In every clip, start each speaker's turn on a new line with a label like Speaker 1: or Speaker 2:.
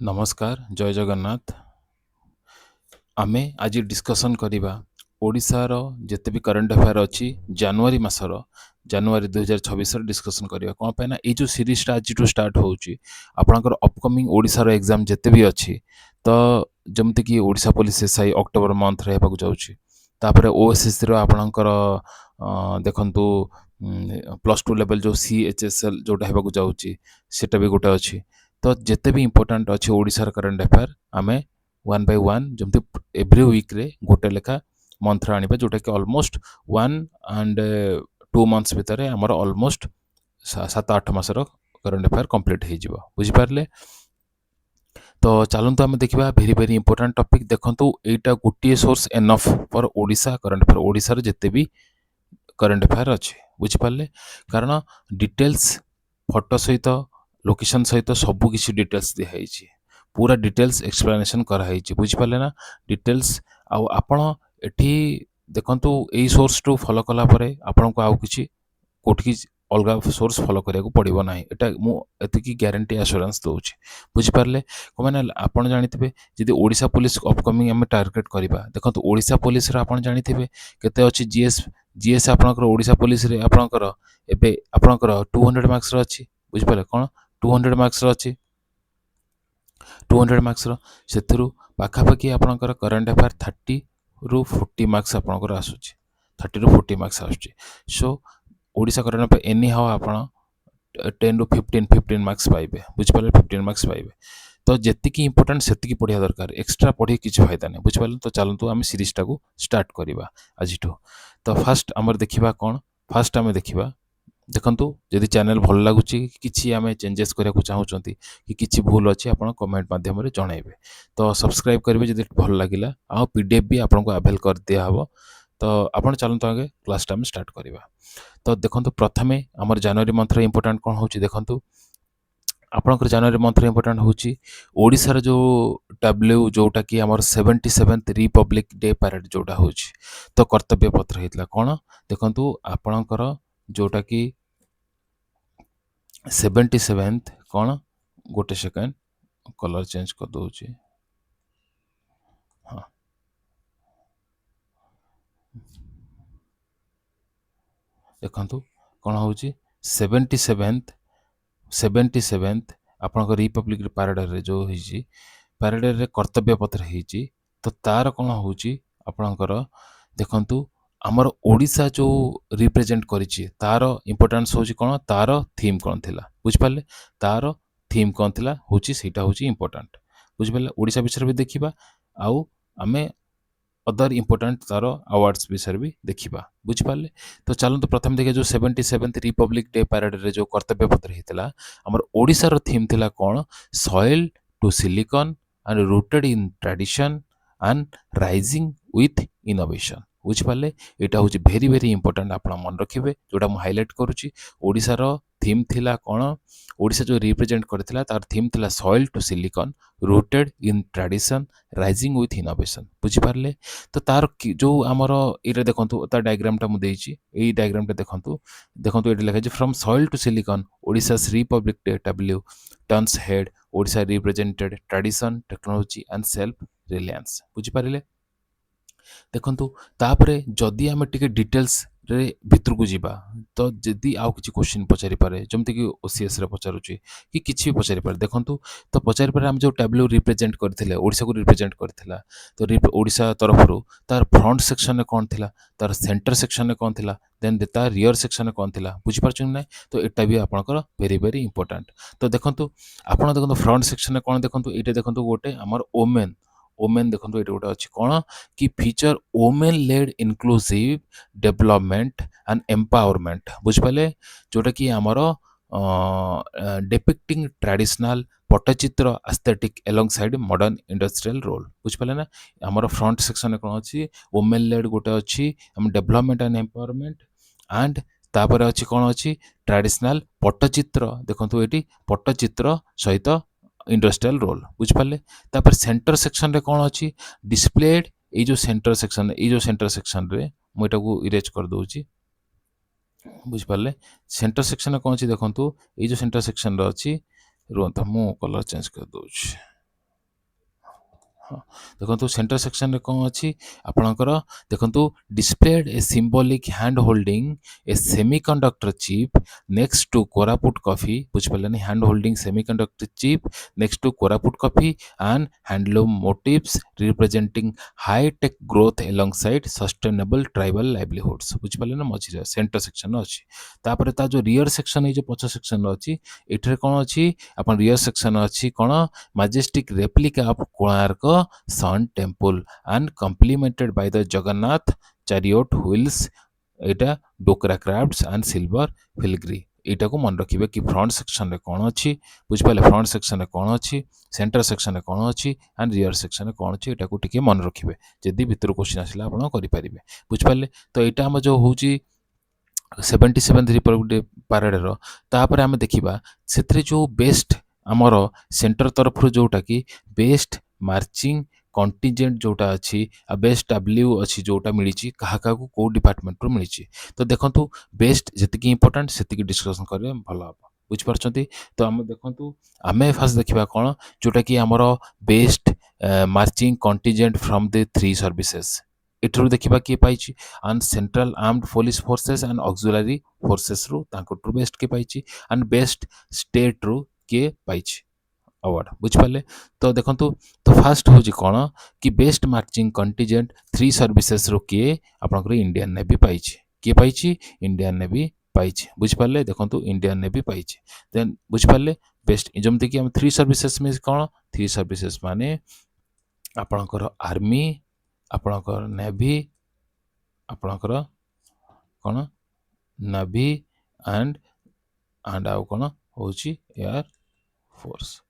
Speaker 1: नमस्कार जय जगन्नाथ। आमे आज डिस्कसन करिबा ओडिशार जेते भी करंट अफेयर अछि जनवरी मासर जनवरी 2026 डिस्कसन करिबा कोन पे ना ए जो सीरीज टा आज टू स्टार्ट होउची आपनकर अपकमिंग ओडिशार एग्जाम जेते भी अछि तो जमते कि Odisha police SI October month रे हेबाक जाउची तापरे ओएसएस रो आपनकर देखंतु प्लस 2 लेवल जो सीएचएसएल जोटा हेबाक जाउची सेटा भी गोटे अछि तो जेते भी इंपोर्टेंट अछि ओडिशार करंट अफेयर आमे वन बाय वन जमती एव्री वीक रे गोटे लेखा मंत्र आनिबा जोटा कि ऑलमोस्ट 1 and 2 months भितर हमर ऑलमोस्ट 7-8 मासर करंट अफेयर कंप्लीट हो जिवो बुझि पारले। तो चलंतु आम देखा भेरी भेरी इंपोर्टेंट टॉपिक देखंतु एटा गोटे source enough for Odisha current affair Odisha रे जेते भी करंट अफेयर अच्छे बुझि पारले कारण डिटेल्स फोटो सहित लोकेशन सहित सबु किसी डिटेल्स दिया है पूरा डिटेल्स एक्सप्लेनेशन कराई बुझि पारले ना डिटेल्स आउ आपण एठी देखंतु एई सोर्स टू फॉलो कला परे आपण को आउ किछि कोठी अलग सोर्स फॉलो करिया को पड़िबो नाही एटा मु एतिकी ग्यारंटी एश्योरेंस दोछि बुझि पारले को माने आपण जानिथिबे जदि ओडिशा पुलिस अपकमिंग हम टारगेट करिबा देखंतु ओडिशा पुलिस रा आपण जानिथिबे केते अछि जीएस आपनकर ओडिशा पुलिस रे आपनकर एबे आपनकर 200 मार्क्स रो अछि बुझि पारले कोन 200 मार्क्स रो अछि 200 मार्क्स रो सेथुरु पाखापाखि आपनकर करंट अफेयर 30 रु 40 मार्क्स आपनकर आसुची 30 रु 40 मार्क्स आसुची so Odisha current affair anyhow आपण 10 रु 15 मार्क्स पाइबे बुझि पारले 15 मार्क्स पाइबे तो जेतिकी इंपोर्टेंट सेतिकी पढ़िया दरकार एक्स्ट्रा पढ़ी किछि फायदा नै बुझि पारले। तो चलंतु आम सीरीज टाको स्टार्ट करिबा आजिठो। तो फास्ट आमर देखिबा कोन फास्ट आमे देखिबा देखंतु यदि चैनल भल लागुची किछि आमे चेंजेस करिया को चाहउचंती कि किछि भूल अछि आपण कमेंट माध्यम रे जणाइबे तो सब्सक्राइब करिवे यदि भल लागिला आ पीडीएफ भी आपण को अवेल कर दिया हबो। तो आपण चलंतु आगे क्लास टाइम स्टार्ट करिबा। तो देखंतु प्रथमे हमर जनवरी मंथ रे इंपोर्टेंट कोन होची देखंतु आपनकर जनवरी मंथ रे इंपोर्टेंट होची ओडिसा रे जो डब्ल्यू जोटा कि हमर 77th रिपब्लिक डे पैरेड जोटा होची तो कर्तव्य पत्र हेतला कोन देखंतु आपनकर जोटा कि 77th कोन गोटे सेकंड कलर चेंज कर दोची हाँ देखंतु कोन होची 77th आपनकर रिपब्लिक पैरेड रे जो हिची पैरेड रे कर्तव्य पत्र हिची तो तार कोन होची आपनकर देखंतु हमर ओडिशा जो रिप्रेजेंट करिछि तार इंपोर्टेंस होची कोन तार थीम कोन थिला बुझ पाले तार थीम कोन थिला होची सेटा होची इंपोर्टेंट बुझ पाले ओडिशा विषय भी देखिबा आउ आमे अदर इंपोर्टेंट तार अवार्ड्स विषय भी देखिबा बुझ पाले। तो चलंतु प्रथम देखिए जो 77th रिपब्लिक डे पैरेड रे जो कर्तव्य पत्र हितला हमर ओडिशा रो थीम थिला कोन soil to silicon and rooted in tradition and rising with innovation बुझ पाले एटा होची भेरी भेरी इंपोर्टेंट आपण मन रखिबे जोटा मु हाइलाइट करूची ओडिशा रो थीम थिला कोन ओडिशा जो रिप्रेजेंट करथिला तार थीम थिला soil to silicon rooted in tradition rising with innovation बुझ पारले। तो तार जो आमर ये देखंतु ता डायग्राम टा मु देइची एई डायग्राम टा देखंतु देखंतु एटी लिखा from soil to silicon Odisha's republic day tableau turns head Odisha represented tradition technology and self reliance बुझ पारिले। देखंतु तापरे जदि आमे टिके डिटेल्स रे भितर को जीवा तो जदि आउ किछि क्वेश्चन पचारि पारे जमते कि ओसीएस रे पचारुची कि किछि भी पचारि पारे देखंतु तो पचारि पारे हम जो डब्ल्यू रिप्रेजेंट करथिले ओडिसा को रिप्रेजेंट करथिला तो ओडिशा तरफ रो तार फ्रंट सेक्शन में कोन थिला तार सेंटर सेक्शन में कोन थिला देन तार रियर सेक्शन में कोन थिला बुझि पारछन नै तो एटा भी आपनकर वेरी वेरी इंपोर्टेंट। तो देखंतु आपण देखंतु फ्रंट सेक्शन में कोन देखंतु एटा देखंतु गोटे हमर ओमेन देखंतु एटा गोटे अछि कोन कि feature women led inclusive development and empowerment बुझ पाले जोटा कि आमर depicting traditional Pattachitra aesthetic alongside modern industrial role बुझ पाले ना आमर फ्रंट सेक्शन कोन अछि वोमेन लेड गोटे अछि हम डेवलपमेंट एंड एम्पावरमेंट एंड तापर अछि कोन अछि ट्रेडिशनल पट्टचित्र देखंतु एटी पट्टचित्र सहित इंडस्ट्रियल रोल बुझ पाले। तापर सेंटर सेक्शन रे कोन अछि डिस्प्लेड ए जो सेंटर सेक्शन रे मु एटा को इरेज कर दोची बुझ पाले सेंटर सेक्शन कोन अछि देखंतु ए जो सेंटर सेक्शन रे अछि रुंत मु कलर चेंज कर दोची हाँ देखो सेंटर सेक्शन रे कौन अच्छी आपणकर देखो displayed a symbolic hand holding a semiconductor chip next to Koraput coffee बुझिपारे hand holding semiconductor chip next to Koraput coffee and handloom motifs representing high tech growth alongside sustainable tribal livelihoods बुझिपारे ना मझे centre section अच्छी तापर ता जो rear section है जो पछ सेक्शन अच्छी एठरे कौन अच्छी अपन रियर सेक्शन अच्छी कौन majestic replica of Konark Sun Temple and complemented by the Jagannath chariot wheels Etah Dokra crafts and silver फिलग्री एटा को मन रखिबे कि फ्रंट सेक्शन रे कोन अछि बुझ पाले फ्रंट सेक्शन रे कोन अछि सेंटर सेक्शन रे कोन अछि एंड रियर सेक्शन रे कोन अछि एटा को टिके मन रखिबे जदी भितर क्वेश्चन आसिला आपण करि परिबे बुझ पाले तो एटा हम जो होउची 77 रिपब्लिक परेड रो तापर हम देखिबा सेथरे जो बेस्ट आमर सेंटर तरफ जोटा कि बेस्ट मार्चिंग कंटिजेंट जोटा अच्छी आ बेस्ट डब्ल्यू अच्छी जोटा मिली क्या कौ डिपार्टमेंट रू मिली तो देखो बेस्ट जी इंपोर्टाट से डिस्कसन करें भल हम बुझिपार तो आम देखु आम फास्ट देखा कौन जोटा कि आमर best marching contingent from the three services एठरू देखा किए पाई and central armed police forces and auxiliary forces रु तांको बेस्ट किए पाई एंड बेस्ट स्टेट रु किए पाई अवार्ड बुझिपारे तो देखो तो फास्ट हूँ कौन कि best marching contingent three services रो किए आपनकर इंडियन नेवी पाई किए पाई इंडियन नेवी पाई बुझिपारे देखो इंडियन नेवी पाई देन बुझिपारे बेस्ट जमती कि हम थ्री सर्विसेस में कौन थ्री सर्विसेस माने आपनकर आर्मी आपनकर नेवी आपनकर कौन नेवी एंड एंड आउ कौन होची एयर फोर्स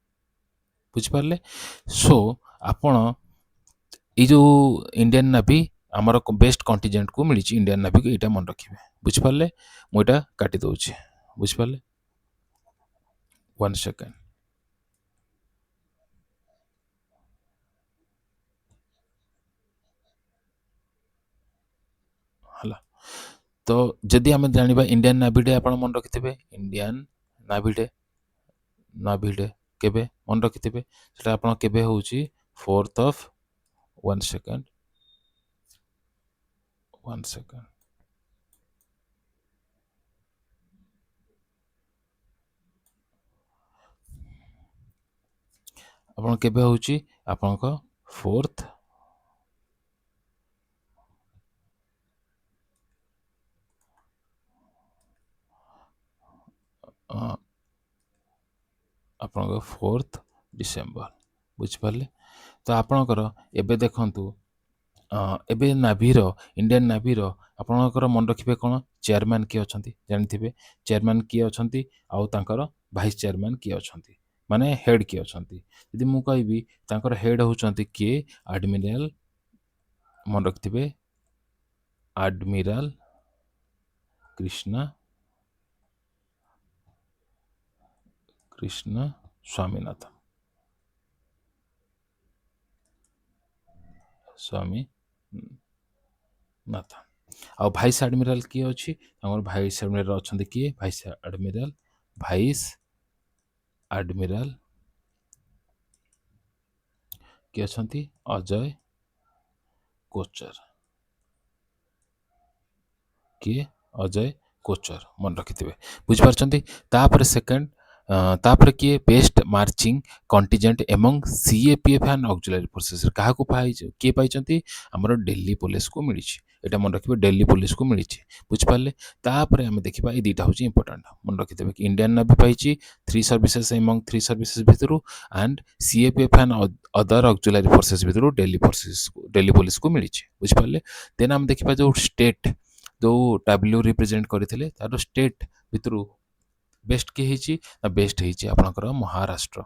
Speaker 1: बुझिपारे सो आपण ये जो इंडियन नेवी आमर बेस्ट कंटिजेंट को मिली इंडियन नेवी को यहाँ मन रखिए बुझिपारे मुझे काटी दूसरी बुझिपारे 1 सेकेंड हला तो जदि आम जाना इंडियन नेवी डे आप मन रखिथे इंडियन नेवी डे केबे मन रखिथे सेटा आपन केबे होउची 4th ऑफ 1 सेकेंड 1 सेकेंड आपन केबे होउची आपनका 4th आपनका 4th डिसेंबर बुझिपारे तो आपनकर एबे देखंतु एबे नाभीर इंडियन नाभीर आपनकर मन रखिबे कोन चेयरमैन किए अछंती जानिथिबे चेयरमैन किए अछंती आउ तांकर वाइस चेयरमैन किए अछंती माने हेड किए अछंती यदि मु कहबी तांकर हेड होचंती किए एडमिरल मन रखिथिबे एडमिरल कृष्ण स्वामीनाथन आ भाइस एडमिरल किए अच्छी भाइस एडमिरल अच्छा किए भाइस एडमिरल किए अच्छा अजय कोचर किए अजय कोचर मन रखिथे बुझिपार सेकेंड तापर किए best marching contingent among CAPF and auxiliary forces क्या किए पाई आमर दिल्ली पुलिस को मिली एटा मन रखिए दिल्ली पुलिस को मिली बुझिपारे तापर आम देखा ये दुटा हूँ इंपोर्टाट मन रखिथे कि इंडियन नेवी पाई three services among three services भितर and CAPF and other auxiliary forces भितर दिल्ली पुलिस को मिली बुझिपारे देन आम देखा जो स्टेट जो डब्ल्यू रिप्रेजेंट करते तार स्टेट भितर बेस्ट किए बेस्ट होकर महाराष्ट्र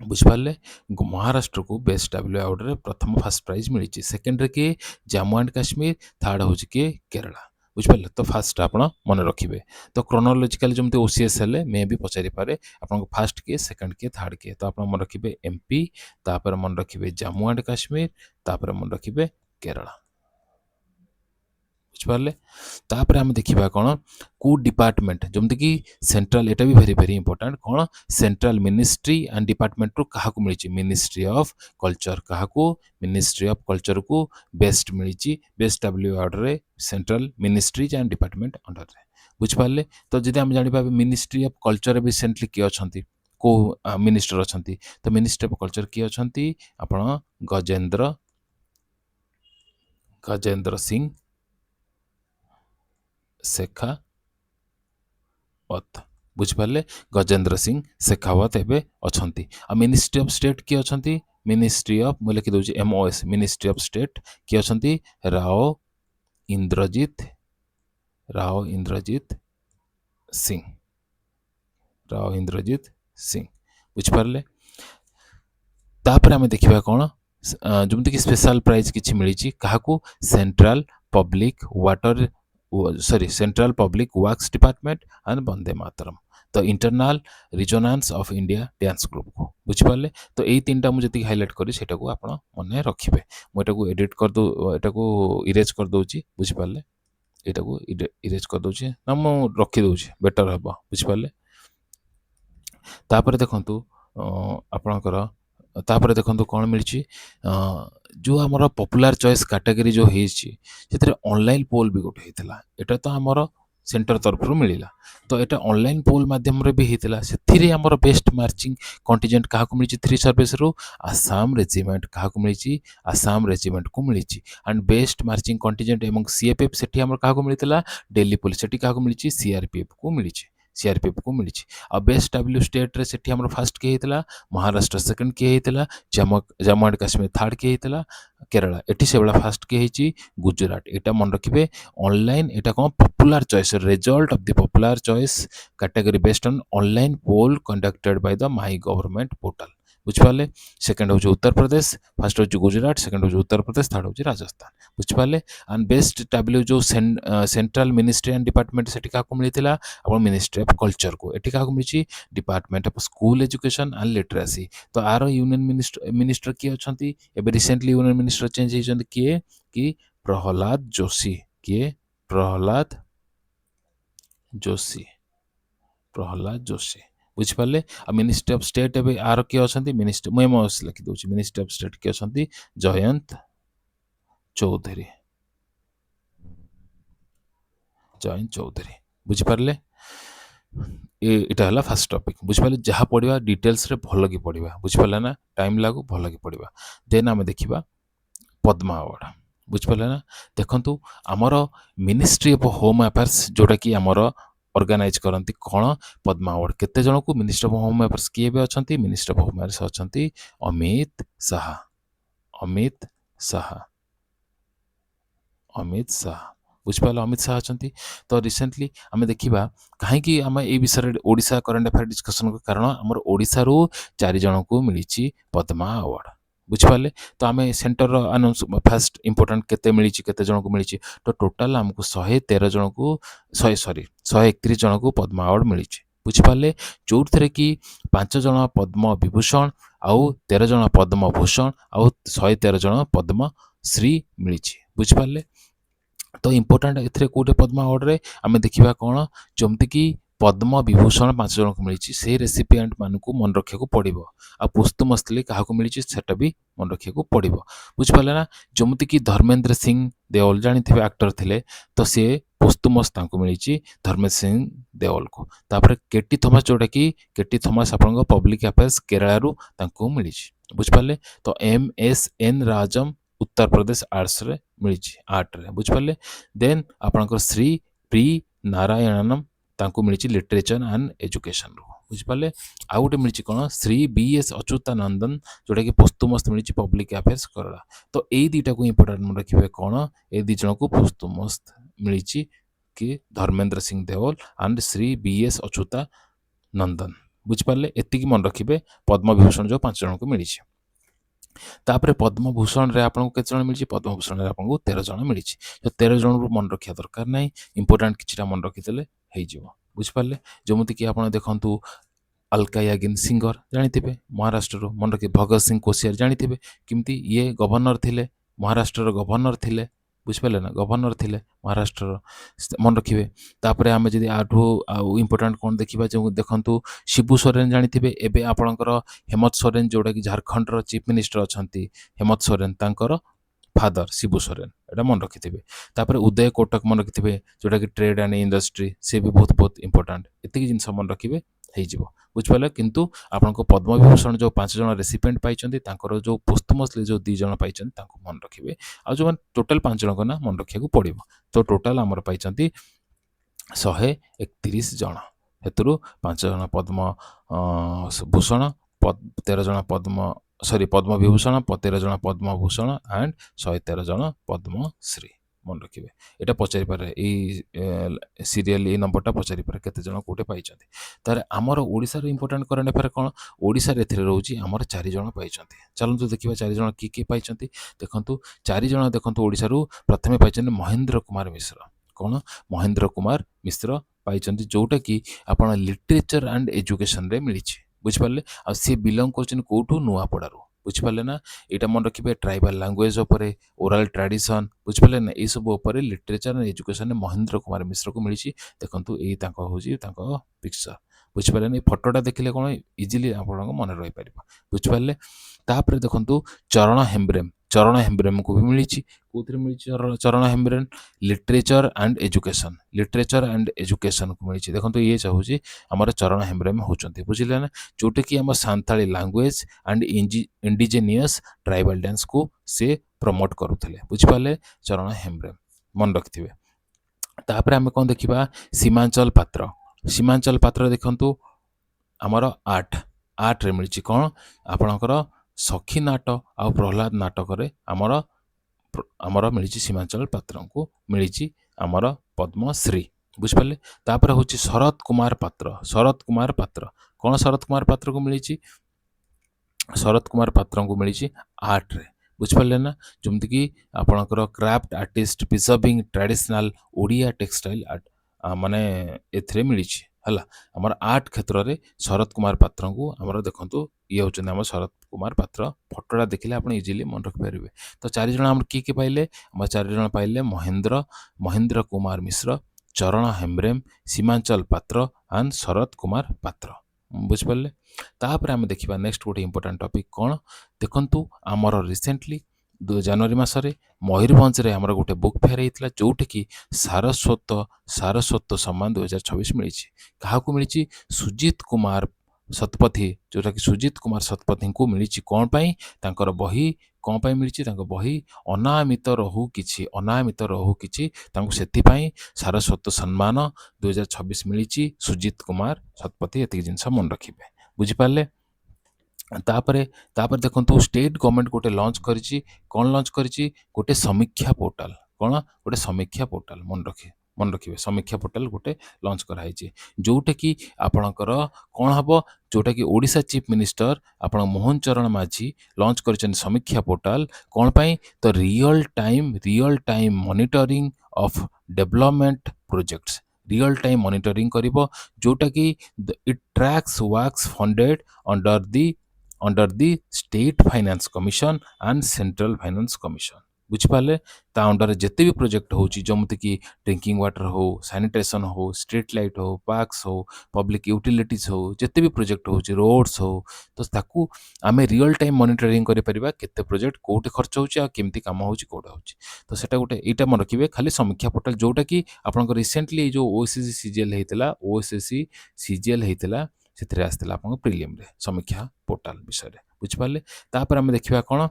Speaker 1: बुझिपारे महाराष्ट्र को बेस्ट डब्ल्यू अवार्ड रे प्रथम फर्स्ट प्राइज मिली सेकेंड रे किए जम्मू एंड काश्मीर थर्ड हूँ किए केरला बुझिपारे तो फास्ट आप मन रखिए तो क्रोनोलॉजिकल जमी ओसीएस हेले मे भी पचारि पारे आपन फास्ट किए सेकंड किए थर्ड किए तो आप मन रखिए एमपी तापर मन रखिए जम्मू एंड काश्मीर तापर मन रखिए केरला बुझिपारे तापर आम देखा कौन को डिपार्टमेंट जमती कि सेंट्रल एटा भी वेरी वेरी इंपोर्टेंट कौन सेंट्रल मिनिस्ट्री एंड डिपार्टमेंट रू क्या मिली मिनिस्ट्री ऑफ कल्चर क्या मिनिस्ट्री ऑफ कल्चर को बेस्ट मिली best tableau award central ministries and department under रे बुझिपारे तो जब आम जाना मिनिस्ट्री ऑफ कल्चर रिसेंटली किए अच्छा को मिनिस्टर अच्छा तो मिनिस्ट्री ऑफ कल्चर किए अच्छा आपण गजेंद्र सिंह शेखावत बुझिपारे गजेंद्र सिंह शेखावत एवं अच्छा मिनिस्ट्री ऑफ स्टेट किए अच्छा मिनिस्ट्री ऑफ मुझे लिखी दूसरी MOS मिनिस्ट्री ऑफ स्टेट किए अच्छा राव इंद्रजीत सिंह बुझिपारे तापर आम देखा कौन जमती कि स्पेशल प्राइज किसी मिली क्या central public water central public works department and Vande Mataram तो internal resonance of India dance group को बुझिपारे तो यही तीन टा मुझे हाईलाइट करी सेटा को आपण मन रखिए मुझे एडिट कर दो एटा को इरेज कर दूची बुझिपारे एटा को इरेज कर दूची ना मु रखी दूची बेटर हम बुझिपारे तापर देखंतु आपणकर तापर देखंतु कौन मिली जो आमर पॉपुलर चॉइस कैटेगरी जो है ऑनलाइन पोल भी गोटे होता एटा तो आमर सेंटर तरफ मिला तो यहाँ ऑनलाइन पोल मध्यम भी होता से आमर बेस्ट मार्चिंग कंटिजेंट क्या मिली 3 सर्विस रू आसाम रेजिमेंट क्या मिली आसाम रेजिमेंट को मिली एंड बेस्ट मार्चिंग कंटिजेंट एवं CFF से क्या मिलता दिल्ली पुलिस से क्या मिली CRPF को मिली CRPF को मिली आ बेस्ट डब्ल्यू स्टेट रे सेठी हमर फर्स्ट के हेतला महाराष्ट्र सेकंड के हेतला जम्मू एंड कश्मीर थर्ड के हेतला केरला एठी से बड़ा फर्स्ट के हेची गुजरात एटा मन रखिबे ऑनलाइन एटा कोन popular choice result of the popular choice category based on online poll conducted by the my government portal बुझिपारे सेकंड हूँ उत्तर प्रदेश फर्स्ट हूँ गुजरात सेकंड हूँ उत्तर प्रदेश थर्ड हूँ राजस्थान बुझिपारे एंड बेस्ट डब्ल्यू जो सेंट्रल मिनिस्ट्री एंड डिपार्टमेंट से क्या मिलता आप मिनिस्ट्री ऑफ कल्चर को ये क्या मिली department of school education and literacy तो आर यूनियन मिनिस्टर किए अच्छा एवं रिसेंटली यूनियन मिनिस्टर चेंज होती किए कि प्रहलाद जोशी किए प्रहलाद जोशी बुझिपारे आ मिनिस्ट्री ऑफ स्टेट एवं आर किए अच्छा मिनिस्टर मुझे लिखी दूसरी मिनिस्ट्री ऑफ स्टेट किए अच्छा जयंत चौधरी बुझिपारे एटा है फर्स्ट टॉपिक बुझिपारे जहाँ पढ़ा डिटेल्स रे भल कि पढ़ा बुझिपारे ना टाइम लागू भल कि पढ़ा देन आम देखा पद्मा अवार्ड बुझिपारे ना देखंतु आमर मिनिस्ट्री ऑफ होम अफेयर्स जोटा कि आमर ऑर्गेनाइज करती कौन पद्मा अवार्ड केते जन को मिनिस्टर ऑफ होम अफेयर्स किए भी अच्छा मिनिस्टर ऑफ होम अफेयर्स अच्छा अमित शाह बुझिपारे अमित शाह अच्छा तो रिसेंटली आम देखा कहीं आम ये विषय ओडिशा करंट अफेयर डिस्कसन कारण आम ओडिशा रू 4 जन को मिली पद्मा अवार्ड बुझिपारे तो आम सेंटर अनाउंस फास्ट इंपोर्टेंट केते मिली केते जन को मिली तो टोटाल आमको 113 जन को 131 जन को पद्मा अवार्ड मिली बुझिपारे जो थे कि 5 जन पद्म विभूषण आउ 13 जन पद्म भूषण आउ 113 जन पद्म श्री मिली बुझिपारे तो इंपोर्टेंट एथरे कोटे पद्मा अवार्ड रे आम देखा कौन जमती कि पद्म विभूषण 5 जन को मिली से रेसिपिएंट मान को मन रखा पड़ो आ पुस्तुमस्तली क्या मिली सेटा भी मन रखा पड़ो बुझिपारे ना जमती कि धर्मेंद्र सिंह देओल जानी थे एक्टर थे तो सी पुस्तुमस मिली धर्मेंद्र सिंह देओल को तापर केटी थॉमस जोटा कि केटी थॉमस आपण पब्लिक अफेयर्स केरला रू मिली बुझिपारे तो MSN राजम उत्तर प्रदेश आर्ट्स रे मिली आर्ट रे बुझिपारे देन आपणकर श्री प्री नारायणनम तांको मिली लिटरेचर एंड एजुकेशन रू बुझिपारे आउ गोटे मिली कौन श्री BS अच्युतानंदन जोटा कि पुस्तुमस्त मिली पब्लिक अफेयर्स करला तो यही दुईटा को इंपोर्टेंट मन रखिए कौन ये 2 जन को पुस्तुमस्त मिली कि धर्मेंद्र सिंह देओल एंड श्री BS अच्युतानंदन बुझिपारे एतिकी मन रखिए पद्म विभूषण जो 5 जन को मिली तापर पद्म भूषण रे आपको केते जन मिली पद्म भूषण रे आपको 13 जन मिली तो 13 जन रू मन रखिया दरकार नहीं इंपोर्टेंट किछटा मन रखिदेले हो जिवो बुझिपारे जमती कि आपण देखंतु अलका याग्निक सिंगर जानी महाराष्ट्र मन रखिए भगत सिंह कोश्यारी जानी किमती ये गवर्नर थिले महाराष्ट्र गवर्नर थिले बुझिपारे ना गवर्नर थिले महाराष्ट्र मन रखिए तापर आम जदि आठू इंपोर्टाट कौन देखा जो देखूँ शिबू सोरेन जानी एवं आपणकर हेमंत सोरेन जोटा कि झारखंड चीफ मिनिस्टर अच्छा हेमंत सोरेन तांकर फादर शिबू सोरेन एटा मन रखिथे तापर उदय कोटक मन रखिथे जोटा कि ट्रेड एंड इंडस्ट्री से भी बहुत बहुत इंपोर्टाट एतिक जिन मन रखिए बुझिपारे किंतु आपण पद्म विभूषण जो 5 जन रेसिपेंट पाई जो पोस्टमसली जो 2 जन पाई मन रखिए आ जो टोटाल 5 जन ना मन रखा पड़ो तो टोटाल आमर पाई 131 जन हेतु 5 जन पद्म भूषण 13 जन पद्म पद्म विभूषण 13 जन पद्म भूषण एंड 113 जन पद्मश्री मन रखिए यहाँ पचारि पारे सीरियल ये नंबरटा पचारि पारे केते जन कोटे पाई तार आमर ओडिशार इंपोर्टेंट करंट अफेयर कौन ओडिशा रे रोचे आमर 4 जन पाई चलतु देखिए 4 जन किए पाई देखूँ 4 जन देखूँ ओडिशार प्रथमे पाई महेंद्र कुमार मिश्र कौन महेंद्र कुमार मिश्र पाई जोटा कि आपण लिटरेचर एंड एजुकेशन रे मिली बुझिपारे आ सी बिलंग कर कौटू नुआपड़ारू बुझिपारे ना यहाँ मन रखिए ट्राइबल लैंग्वेज उपरे ओराल ट्रेडिशन बुझिपारे ना ये सब literature and education Mahendra Kumar Mishra को मिली देखूँ यही हूँ पिक्चर बुझिपारे ना फटोटा देखिले कौन इजिली आप मन रही पार बुझिपारे तापर देखूँ चरण हेम्ब्रेम को भी मिली कौन मिली चरण हेम्ब्रेम लिटरेचर एंड एजुकेशन को मिली देखो ये चाहूँ आमर चरण हेम्ब्रेम होती बुझिले ना जोटा कि आम Santali language and indigenous tribal dance को से प्रमोट करुले बुझिपारे चरण हेम्ब्रेम मन रखिथे तापर आम कौन देखा सीमांचल पात्र देखु आमर आर्ट रे मिली कौन आपणकर सखी नाट आ प्रहलाद नाटक आमर मिली सीमांचल पात्र को मिली आमर पद्मश्री बुझिपारे तापर हूँ शरत कुमार पात्र कौन शरत कुमार पात्र को मिली शरत कुमार पात्र को मिली आर्ट रे बुझिपारे ना जमती कि आपणकर craft artist preserving traditional Odia textile art माने एथरे मिली है आमर आर्ट क्षेत्र में शरत कुमार पात्र को आमर देखूँ ये हूँ आम शरत कुमार पात्र फटोटा देखिले आप इजिली मन रखिपारे तो 4 जन आम किए पाइले आम 4 जन पाइले महेंद्र कुमार मिश्र चरण हेम्ब्रेम सीमांचल पात्र एंड शरत कुमार पात्र बुझिपारे तापर आम देखा नेक्स्ट गोटे इंपोर्टाट टॉपिक कौन देखु आमर रिसेंटली जनवरी मसरे मयूरभंज रे आमर गोटे बुक फेयर होता जोटि कि सारस्वत सम्मान 2026 मिली क्या मिली सुजीत कुमार शतपथी जोटा कि सुजीत कुमार शतपथी को मिली कौन पाई तांकर बही कौन पाई मिली बही अनामित रहू किछि से सारस्वत सम्मान 2026 मिली सुजीत कुमार शतपथी एतिक जिनस मन रखिए बुझिपारे तापर देखो स्टेट गवर्नमेंट गोटे लॉन्च करिछि कौन लॉन्च करिछि गोटे समीक्षा पोर्टल कौन गोटे समीक्षा पोर्टल मन रखिए समीक्षा पोर्टल गोटे लॉन्च कराई जोटा कि आपणकर कौन हम जोटा कि ओडिशा चीफ मिनिस्टर आपण मोहन चरण माझी लॉन्च कर समीक्षा पोर्टल कौन पाई तो real time monitoring of development projects real time monitoring करिवो जोटा कि it tracks works funded under the state finance commission and central finance commission बुझिपारे ता अंडर जिते भी प्रोजेक्ट हो जमती कि ड्रिंकिंग वाटर हो सैनिटेशन हो स्ट्रीट लाइट हो पार्क्स हो पब्लिक यूटिलिटीज हो जिते भी प्रोजेक्ट हो रोड्स हो तो ताकू आमे रियल टाइम मॉनिटरिंग करि परिबा केते प्रोजेक्ट कोटे खर्च होची आ केमती काम होची कोडा होची तो सेटा गोटे एटा मन रखिबे खाली समीक्षा पोर्टल जोटा कि आपन रिसेंटली जो ओएसएससी सीजीएल हेतिला से आसला आप प्रिलियम रे समीक्षा पोर्टल विषय बुझिपारे तापर आम देखा कौन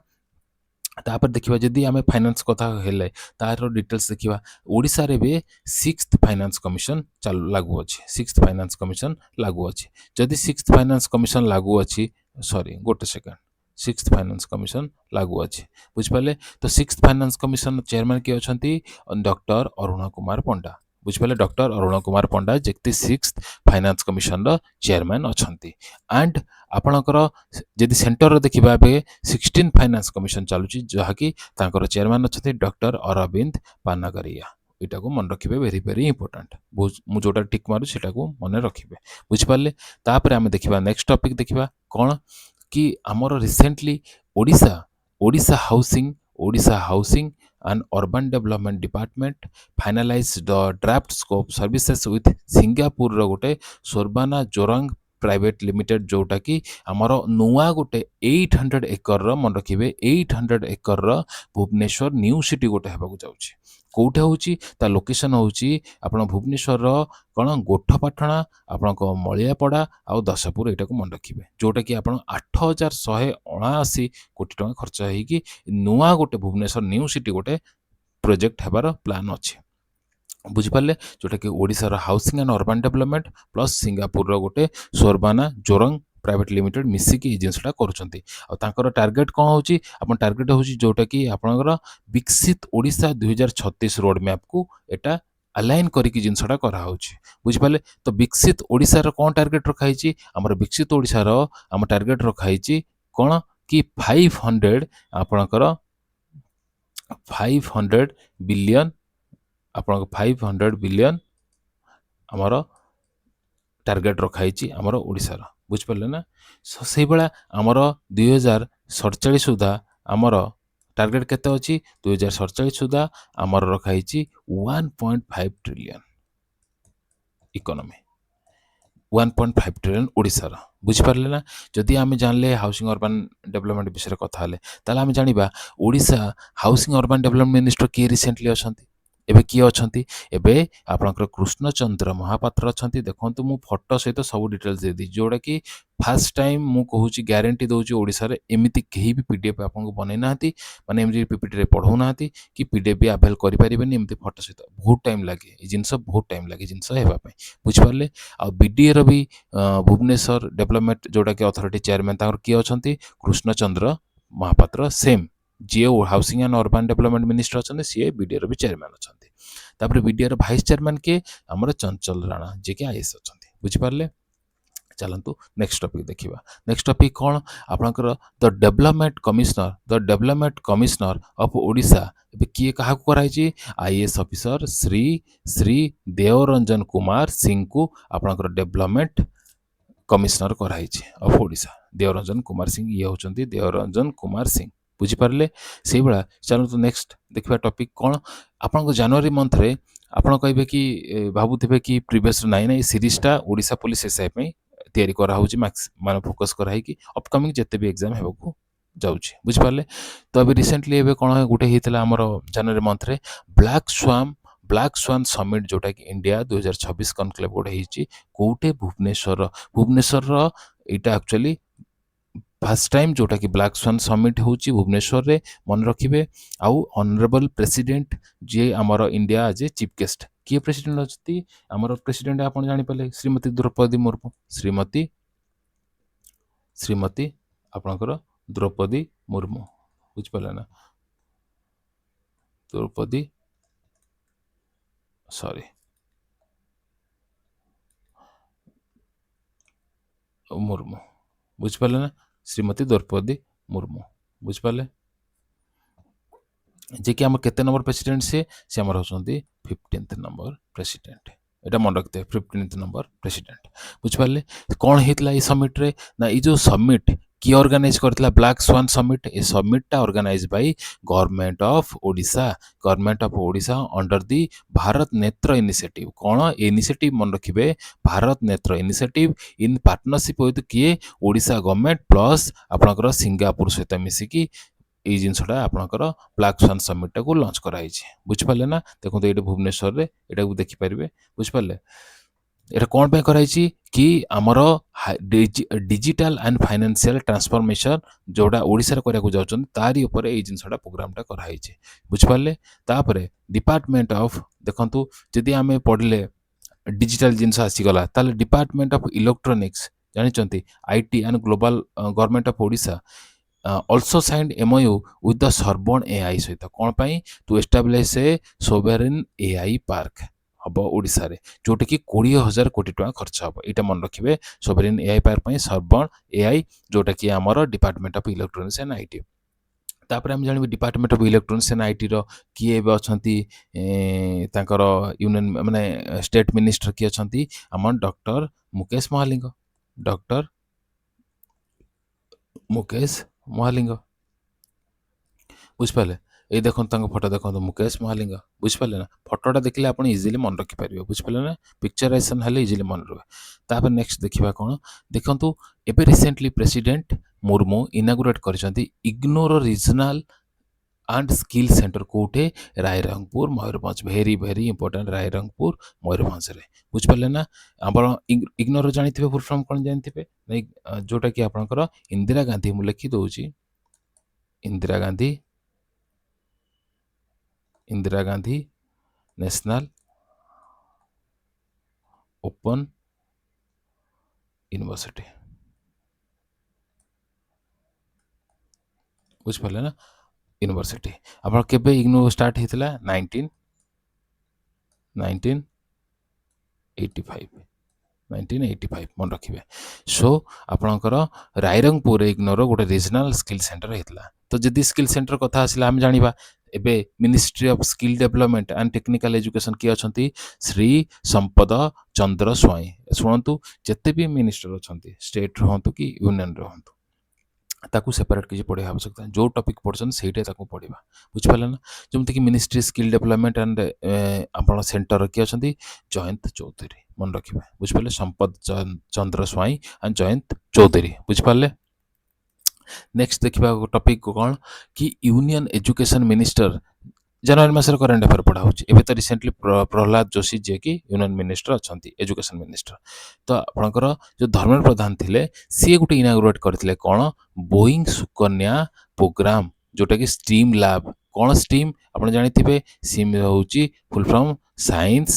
Speaker 1: तापर देखा जदि आम फाइनेंस कथा हेले तार डिटेल्स देखा ओडिशा रे भी 6th फाइनेंस कमिशन लागू अच्छी 6th फाइनेंस कमिशन लागू अच्छी जदि 6th फाइनेंस कमिशन लागू अच्छी सॉरी गोटे सेकेंड 6th फाइनेंस कमिशन लागू अच्छी बुझिपारे तो 6th फाइनेंस कमिशन चेयरमैन किए अच्छा डॉक्टर अरुण कुमार पंडा बुझिपारे डॉक्टर अरुण कुमार पंडा जेकि 6th फाइनेंस कमिशन चेयरमैन अच्छा एंड आपणकर जदि सेंटर देखा 16 फाइनेंस कमिशन चलुची जहाँकि चेयरमैन अच्छा डॉक्टर अरविंद पानागरिया यहाँ को मन रखिए वेरी वेरी इंपोर्टेंट मुझे जोटा टिक मारू से मन रखिए बुझिपारे तापर आम देखा नेक्स्ट टॉपिक देखा कौन कि आमर recently Odisha Odisha Housing and Urban Development Department finalized the draft scope services with Singapore ର ଗୋଟେ Sorbana Jorang ପ୍ରାଇଭେଟ ଲିମିଟେଡ୍ ଯୋଉଟା କି ଆମର ନୂଆ ଗୋଟେ 800 ଏକରର ମନେ ରଖିବେ 800 ଏକରର ଭୁବନେଶ୍ୱର ନ୍ୟୁ ସିଟି ଗୋଟେ ହେବାକୁ ଯାଉଛି। କୋଉଠି ହେଉଛି ତା ଲୋକେସନ ହେଉଛି ଆପଣ ଭୁବନେଶ୍ୱରର କ'ଣ ଗୋଠପାଟଣା ଆପଣଙ୍କ ମଳିଆପଡ଼ା ଆଉ ଦଶପୁର ଏଇଟାକୁ ମନେ ରଖିବେ ଯୋଉଟାକି ଆପଣ 8179 କୋଟି ଟଙ୍କା ଖର୍ଚ୍ଚ ହେଇକି ନୂଆ ଗୋଟେ ଭୁବନେଶ୍ୱର ନ୍ୟୁ ସିଟି ଗୋଟେ ପ୍ରୋଜେକ୍ଟ ହେବାର ପ୍ଲାନ୍ ଅଛି। ବୁଝିପାରିଲେ ଯୋଉଟାକି ଓଡ଼ିଶାର housing and urban development plus ସିଙ୍ଗାପୁରର ଗୋଟେ ସୋରବାନା ଜୋରଙ୍ଗ ପ୍ରାଇଭେଟ ଲିମିଟେଡ୍ ମିଶିକି ଏଇ ଜିନିଷଟା କରୁଛନ୍ତି। ଆଉ ତାଙ୍କର ଟାର୍ଗେଟ କ'ଣ ହେଉଛି ଆପଣ ଟାର୍ଗେଟ ହେଉଛି ଯୋଉଟାକି ଆପଣଙ୍କର ବିକଶିତ ଓଡ଼ିଶା 2036 ରୋଡ ମ୍ୟାପକୁ ଏଟା ଆଲାଇନ୍ କରିକି ଜିନିଷଟା କରାହେଉଛି। ବୁଝିପାରିଲେ ତ ବିକଶିତ ଓଡ଼ିଶାର କ'ଣ ଟାର୍ଗେଟ ରଖାହେଇଛି ଆମର ବିକଶିତ ଓଡ଼ିଶାର ଆମ ଟାର୍ଗେଟ ରଖାହେଇଛି କ'ଣ କି 500 ଆପଣଙ୍କର 500 ବିଲିୟନ ଆପଣଙ୍କ 500 ବିଲିୟନ ଆମର ଟାର୍ଗେଟ ରଖାହେଇଛି ଆମର ଓଡ଼ିଶାର ବୁଝିପାରିଲେ ନା ସେଇଭଳିଆ ଆମର 2047 ସୁଦ୍ଧା ଆମର ଟାର୍ଗେଟ କେତେ ଅଛି 2047 ସୁଦ୍ଧା ଆମର ରଖାହେଇଛି 1.5 ଟ୍ରିଲିୟନ ଇକୋନୋମି 1.5 ଟ୍ରିଲିୟନ ଓଡ଼ିଶାର ବୁଝିପାରିଲେ ନା ଯଦି ଆମେ ଜାଣିଲେ ହାଉସିଂ ଅର୍ବାନ୍ ଡେଭଲପମେଣ୍ଟ ବିଷୟରେ କଥା ହେଲେ ତାହେଲେ ଆମେ ଜାଣିବା Odisha housing urban development minister କିଏ ରିସେଣ୍ଟଲି ଅଛନ୍ତି ଏବେ କିଏ ଅଛନ୍ତି ଏବେ ଆପଣଙ୍କର କୃଷ୍ଣଚନ୍ଦ୍ର ମହାପାତ୍ର ଅଛନ୍ତି ଦେଖନ୍ତୁ ମୁଁ ଫଟୋ ସହିତ ସବୁ ଡିଟେଲ୍ସ ଦେଇଦେଇଛି ଯୋଉଟାକି ଫାର୍ଷ୍ଟ ଟାଇମ୍ ମୁଁ କହୁଛି ଗ୍ୟାରେଣ୍ଟି ଦେଉଛି ଓଡ଼ିଶାରେ ଏମିତି କେହି ବି ପିଡିଏଫ୍ ଆପଣଙ୍କୁ ବନେଇ ନାହାନ୍ତି ମାନେ ଏମିତି ପିପିଟିରେ ପଢ଼ଉନାହାନ୍ତି କି ପିଡିଏଫ୍ ବି ଆଭେଲ୍ କରିପାରିବେନି ଏମିତି ଫଟୋ ସହିତ ବହୁତ ଟାଇମ୍ ଲାଗେ ଏ ଜିନିଷ ବହୁତ ଟାଇମ୍ ଲାଗେ ଜିନିଷ ହେବା ପାଇଁ ବୁଝିପାରିଲେ ଆଉ ବିଡିଏର ବି ଭୁବନେଶ୍ୱର ଡେଭଲପମେଣ୍ଟ ଯୋଉଟାକି ଅଥରିଟି ଚେୟାରମ୍ୟାନ୍ ତାଙ୍କର କିଏ ଅଛନ୍ତି କୃଷ୍ଣଚନ୍ଦ୍ର ମହାପାତ୍ର ସେମ୍ ଯିଏ housing and urban development minister ଅଛନ୍ତି ସିଏ ବିଡିଏର ବି ଚେୟାରମ୍ୟାନ୍ ଅଛନ୍ତି ତାପରେ ବିଡିଏର ଭାଇସ୍ ଚେୟାରମ୍ୟାନ୍ କିଏ ଆମର ଚଞ୍ଚଲ ରାଣା ଯିଏକି ଆଇଏସ୍ ଅଛନ୍ତି ବୁଝିପାରିଲେ ଚାଲନ୍ତୁ ନେକ୍ସଟ ଟପିକ୍ ଦେଖିବା ନେକ୍ସଟ ଟପିକ୍ କ'ଣ ଆପଣଙ୍କର ଦ ଡେଭଲପମେଣ୍ଟ କମିଶନର ଅଫ୍ ଓଡ଼ିଶା ଏବେ କିଏ କାହାକୁ କରାହେଇଛି ଆଇଏଏସ୍ ଅଫିସର ଶ୍ରୀ ଦେଓରଞ୍ଜନ କୁମାର ସିଂଙ୍କୁ ଆପଣଙ୍କର ଡେଭଲପମେଣ୍ଟ କମିଶନର କରାହେଇଛି ଅଫ୍ ଓଡ଼ିଶା ଦେଓରଞ୍ଜନ କୁମାର ସିଂ ଇଏ ହେଉଛନ୍ତି ଦେଓରଞ୍ଜନ କୁମାର ସିଂ ବୁଝିପାରିଲେ ସେଇଭଳିଆ ଚାଲନ୍ତୁ ନେକ୍ସଟ ଦେଖିବା ଟପିକ୍ କ'ଣ ଆପଣଙ୍କ ଜାନୁଆରୀ ମନ୍ଥରେ ଆପଣ କହିବେ କି ଭାବୁଥିବେ କି ପ୍ରିଭିୟସ୍ ନାଇଁ ସିରିଜଟା ଓଡ଼ିଶା ପୋଲିସ ଏସ୍ଆଇ ପାଇଁ ତିଆରି କରାହେଉଛି ମାନେ ଫୋକସ୍ କରାହେଇକି ଅପକମିଂ ଯେତେ ବି ଏକ୍ଜାମ୍ ହେବାକୁ ଯାଉଛି ବୁଝିପାରିଲେ ତ ଏବେ ରିସେଣ୍ଟଲି ଏବେ କ'ଣ ଗୋଟେ ହେଇଥିଲା ଆମର ଜାନୁଆରୀ ମନ୍ଥରେ ବ୍ଲାକ୍ ସ୍ୱାନ୍ ସମିଟ୍ ଯୋଉଟାକି ଇଣ୍ଡିଆ 2026 କନକ୍ଲେଭ୍ ଗୋଟେ ହେଇଛି କୋଉଠି ଭୁବନେଶ୍ୱରର ଏଇଟା ଆକ୍ଚୁଆଲି ଫାର୍ଷ୍ଟ ଟାଇମ୍ ଯୋଉଟାକି ବ୍ଲାକ୍ ସ୍ୱାନ୍ ସମିଟ୍ ହେଉଛି ଭୁବନେଶ୍ୱରରେ ମନେ ରଖିବେ ଆଉ ଅନରେବଲ୍ ପ୍ରେସିଡେଣ୍ଟ ଯିଏ ଆମର ଇଣ୍ଡିଆ ଆଜି ଚିଫ୍ ଗେଷ୍ଟ କିଏ ପ୍ରେସିଡେଣ୍ଟ ଅଛନ୍ତି ଆମର ପ୍ରେସିଡେଣ୍ଟ ଆପଣ ଜାଣିପାରିଲେ ଶ୍ରୀମତୀ ଦ୍ରୌପଦୀ ମୁର୍ମୁ ଶ୍ରୀମତୀ ଆପଣଙ୍କର ଦ୍ରୌପଦୀ ମୁର୍ମୁ ବୁଝିପାରିଲେ ନା ଦ୍ରୌପଦୀ ମୁର୍ମୁ ବୁଝିପାରିଲେ ନା ଶ୍ରୀମତୀ ଦ୍ରୌପଦୀ ମୁର୍ମୁ ବୁଝିପାରିଲେ ଯେ କି ଆମର କେତେ ନମ୍ବର ପ୍ରେସିଡେଣ୍ଟ ସେ ଆମର ହେଉଛନ୍ତି 15th ନମ୍ବର ପ୍ରେସିଡେଣ୍ଟ এটা মনে রাখতে 15th নম্বর প্রেসিডেন্ট বুঝিপারে কোণ হয়েছিল এই সমিট্রে না এই যে সমিট কি অর্গানাইজ করেছিল ব্ল্যাক সোয়ান সমিট এই সমিটটা organise by government of Odisha under the Bharat Netra initiative कोण इनिशिएटिव मन रखिबे Bharat Netra initiative in partnership with किए ओडिशा गवर्नमेंट प्लस आपनकर सिंगापुर सहित मिसिकी এই জিনিসটা আপনার ব্ল্যাক সোয়ান সমিটটাকে লঞ্চ করা হয়েছে বুঝিপারে না দেখুন এইটা ভুবনেশ্বরের এটাকে দেখিপারে বুঝিপারে এটা কোণ পাই করা হয়েছে কি আমার ডিজিটাল এন্ড ফাইনান্সিয়াল ট্রান্সফরমেশন যেটা ওড়িশার করা যাচ্ছেন তারি উপরে এই জিনিসটা প্রোগ্রামটা করা হয়েছে বুঝিপারে তাপরে ডিপার্টমেন্ট অফ দেখুন যদি আমি পড়লে ডিজিটাল জিনিস আসিগলা তাহলে ডিপার্টমেন্ট অফ ইলেকট্রনিক্স জানিছন্তি IT and global government of Odisha also signed MOU with the Sorbonne AI सहित कौन पाई to establish a sovereign AI park हम ओडिशा रे जोटा कि 20,000 कोटी टका खर्च हम यहाँ मन रखिए sovereign AI park Sorbonne AI जोटा कि आमर department of electronics and IT तापर हम जानवे department of electronics and IT रो किए एबे अछंती तांकर यूनियन माने स्टेट मिनिस्टर किए अछंती हमर डॉक्टर मुकेश महालिंग बुझिपारे ଏଇ ଦେଖନ୍ତୁ ତାଙ୍କ ଫଟୋ ଦେଖନ୍ତୁ ମୁକେଶ ମହାଲିଙ୍ଗ ବୁଝିପାରିଲେ ନା ଫଟୋଟା ଦେଖିଲେ ଆପଣ ଇଜିଲି ମନେ ରଖିପାରିବେ ବୁଝିପାରିଲେ ନା ପିକ୍ଚରାଇଜେସନ୍ ହେଲେ ଇଜିଲି ମନେ ରୁହେ ତାପରେ ନେକ୍ସଟ ଦେଖିବା କ'ଣ ଦେଖନ୍ତୁ ଏବେ ରିସେଣ୍ଟଲି ପ୍ରେସିଡେଣ୍ଟ ମୁର୍ମୁ ଇନାଗୁରେଟ୍ କରିଛନ୍ତି ignore regional and skill centre କୋଉଠି ରାୟରଙ୍ଗପୁର ମୟୂରଭଞ୍ଜ ଭେରି ଭେରି ଇମ୍ପୋର୍ଟାଣ୍ଟ ରାୟରଙ୍ଗପୁର ମୟୂରଭଞ୍ଜରେ ବୁଝିପାରିଲେ ନା ଆପଣ ଇଗ୍ନୋର ଜାଣିଥିବେ ଫୁଲ୍ ଫର୍ମ କ'ଣ ଜାଣିଥିବେ ନାଇଁ ଯୋଉଟାକି ଆପଣଙ୍କର ଇନ୍ଦିରା ଗାନ୍ଧୀ ମୁଁ ଲେଖି ଦେଉଛି Indira Gandhi national open university ବୁଝିପାରିଲେ ନା ୟୁନିଭର୍ସିଟି ଆପଣ କେବେ ଇଗ୍ନୋ ଷ୍ଟାର୍ଟ ହେଇଥିଲା 1985 ମନେ ରଖିବେ ସୋ ଆପଣଙ୍କର ରାଇରଙ୍ଗପୁର ଇଗ୍ନୋର ଗୋଟେ ରିଜନାଲ ସ୍କିଲ୍ ସେଣ୍ଟର ହେଇଥିଲା ତ ଯଦି ସ୍କିଲ୍ ସେଣ୍ଟର କଥା ଆସିଲା ଆମେ ଜାଣିବା ଏବେ ministry of skill development and technical education କିଏ ଅଛନ୍ତି ଶ୍ରୀ ସମ୍ପଦ ଚନ୍ଦ୍ର ସ୍ୱାଇଁ ଶୁଣନ୍ତୁ ଯେତେ ବି ମିନିଷ୍ଟର ଅଛନ୍ତି ଷ୍ଟେଟ୍ର ହୁଅନ୍ତୁ କି ୟୁନିୟନର ହୁଅନ୍ତୁ ତାକୁ ସେପାରେଟ୍ କିଛି ପଢ଼ିବା ଆବଶ୍ୟକତା ଯେଉଁ ଟପିକ୍ ପଢ଼ୁଛନ୍ତି ସେଇଟା ତାକୁ ପଢ଼ିବା ବୁଝିପାରିଲେ ନା ଯେମିତିକି ମିନିଷ୍ଟ୍ରି ସ୍କିଲ୍ ଡେଭଲପମେଣ୍ଟ ଆଣ୍ଡ ଆପଣ ସେଣ୍ଟର କିଏ ଅଛନ୍ତି ଜୟନ୍ତ ଚୌଧୁରୀ ମନେ ରଖିବେ ବୁଝିପାରିଲେ ସମ୍ପଦ ଚନ୍ଦ୍ର ସ୍ୱାଇଁ ଆଣ୍ଡ ଜୟନ୍ତ ଚୌଧୁରୀ ବୁଝିପାରିଲେ ନେକ୍ସଟ ଦେଖିବା ଟପିକ୍ କ'ଣ କି ୟୁନିୟନ ଏଜୁକେସନ ମିନିଷ୍ଟର ଜାନୁଆରୀ ମାସରେ କରେଣ୍ଟ ଆଫେୟାର ପଢ଼ା ହେଉଛି ଏବେ ତ ରିସେଣ୍ଟଲି ପ୍ରହ୍ଲାଦ ଯୋଶୀ ଯିଏକି ୟୁନିୟନ ମିନିଷ୍ଟର ଅଛନ୍ତି ଏଜୁକେସନ ମିନିଷ୍ଟର ତ ଆପଣଙ୍କର ଯେଉଁ ଧର୍ମେନ୍ଦ୍ର ପ୍ରଧାନ ଥିଲେ ସିଏ ଗୋଟେ ଇନାଗୁରେଟ୍ କରିଥିଲେ କ'ଣ ବୋଇଂ ସୁକନ୍ୟା ପ୍ରୋଗ୍ରାମ ଯେଉଁଟାକି ଷ୍ଟ୍ରିମ୍ ଲ୍ୟାବ୍ କ'ଣ ଷ୍ଟ୍ରିମ୍ ଆପଣ ଜାଣିଥିବେ ସିମ୍ ହେଉଛି full form science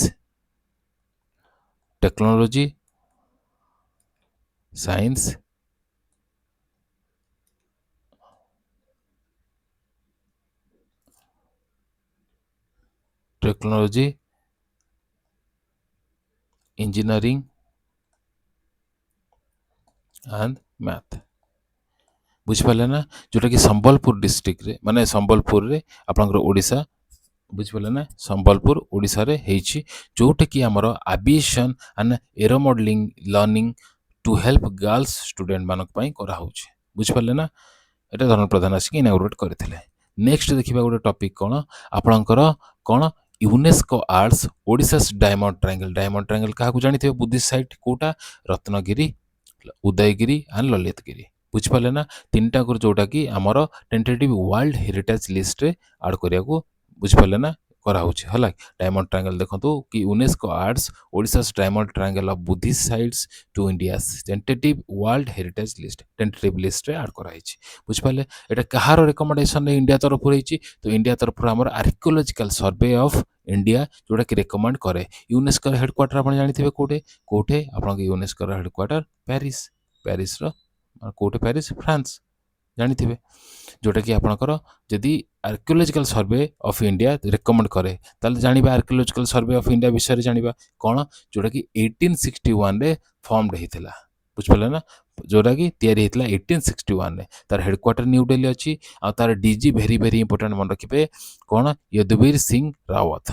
Speaker 1: technology engineering and math ବୁଝିପାରିଲେ ନା ଯେଉଁଟାକି ସମ୍ବଲପୁର ଡିଷ୍ଟ୍ରିକ୍ଟରେ ମାନେ ସମ୍ବଲପୁରରେ ଆପଣଙ୍କର ଓଡ଼ିଶା ବୁଝିପାରିଲେ ନା ସମ୍ବଲପୁର ଓଡ଼ିଶାରେ ହେଇଛି ଯେଉଁଟାକି ଆମର aviation and aero modelling learning to help girls student ମାନଙ୍କ ପାଇଁ କରାହେଉଛି ବୁଝିପାରିଲେ ନା ଏଇଟା ଧର୍ମେନ୍ଦ୍ର ପ୍ରଧାନ ଆସିକି ଇନାଗୁରେଟ୍ କରିଥିଲେ ନେକ୍ସଟ ଦେଖିବା ଗୋଟେ ଟପିକ୍ କ'ଣ ଆପଣଙ୍କର କ'ଣ UNESCO adds Odisha's diamond triangle କାହାକୁ ଜାଣିଥିବେ ବୁଦ୍ଧିଷ୍ଟ ସାଇଟ୍ କୋଉଟା ରତ୍ନଗିରି ଉଦୟଗିରି ଆଣ୍ଡ ଲଳିତଗିରି ବୁଝିପାରିଲେ ନା ତିନିଟାକୁ ଯୋଉଟାକି ଆମର ଟେଣ୍ଟେଟିଭ୍ ୱାର୍ଲଡ ହେରିଟେଜ ଲିଷ୍ଟରେ ଆଡ୍ କରିବାକୁ ବୁଝିପାରିଲେ ନା କରାହେଉଛି ହେଲା ଡାଇମଣ୍ଡ ଟ୍ରାଙ୍ଗେଲ ଦେଖନ୍ତୁ କି UNESCO adds Odisha's diamond triangle of Buddhist sites to India's tentative world heritage list tentative ଲିଷ୍ଟରେ ଆଡ୍ କରାଯାଇଛି ବୁଝିପାରିଲେ ଏଇଟା କାହାର ରେକମେଣ୍ଡେସନରେ ଇଣ୍ଡିଆ ତରଫରୁ ହେଇଛି ତ ଇଣ୍ଡିଆ ତରଫରୁ ଆମର ଆର୍କିଓଲୋଜିକାଲ ସର୍ଭେ ଅଫ୍ ଇଣ୍ଡିଆ ଯୋଉଟାକି ରେକମେଣ୍ଡ କରେ ୟୁନେସ୍କୋର ହେଡକ୍ୱାର୍ଟର ଆପଣ ଜାଣିଥିବେ କୋଉଠି ଆପଣଙ୍କ ୟୁନେସ୍କୋର ହେଡକ୍ୱାର୍ଟର ପ୍ୟାରିସର କୋଉଠି ପ୍ୟାରିସ ଫ୍ରାନ୍ସ ଜାଣିଥିବେ ଯୋଉଟାକି ଆପଣଙ୍କର ଯଦି archaeological survey of India recommend କରେ ତାହେଲେ ଜାଣିବା ଆର୍କିଓଲୋଜିକାଲ ସର୍ଭେ ଅଫ୍ ଇଣ୍ଡିଆ ବିଷୟରେ ଜାଣିବା କ'ଣ ଯୋଉଟାକି 1861ରେ ଫର୍ମଡ ହେଇଥିଲା ବୁଝିପାରିଲେ ନା ଯୋଉଟାକି ତିଆରି ହେଇଥିଲା 1861ରେ ତାର ହେଡକ୍ୱାର୍ଟର ନ୍ୟୁ ଦିଲ୍ଲୀ ଅଛି ଆଉ ତାର ଡିଜି ଭେରି ଭେରି ଇମ୍ପୋର୍ଟାଣ୍ଟ ମନେ ରଖିବେ କ'ଣ ୟଦୁବୀର ସିଂ ରାୱତ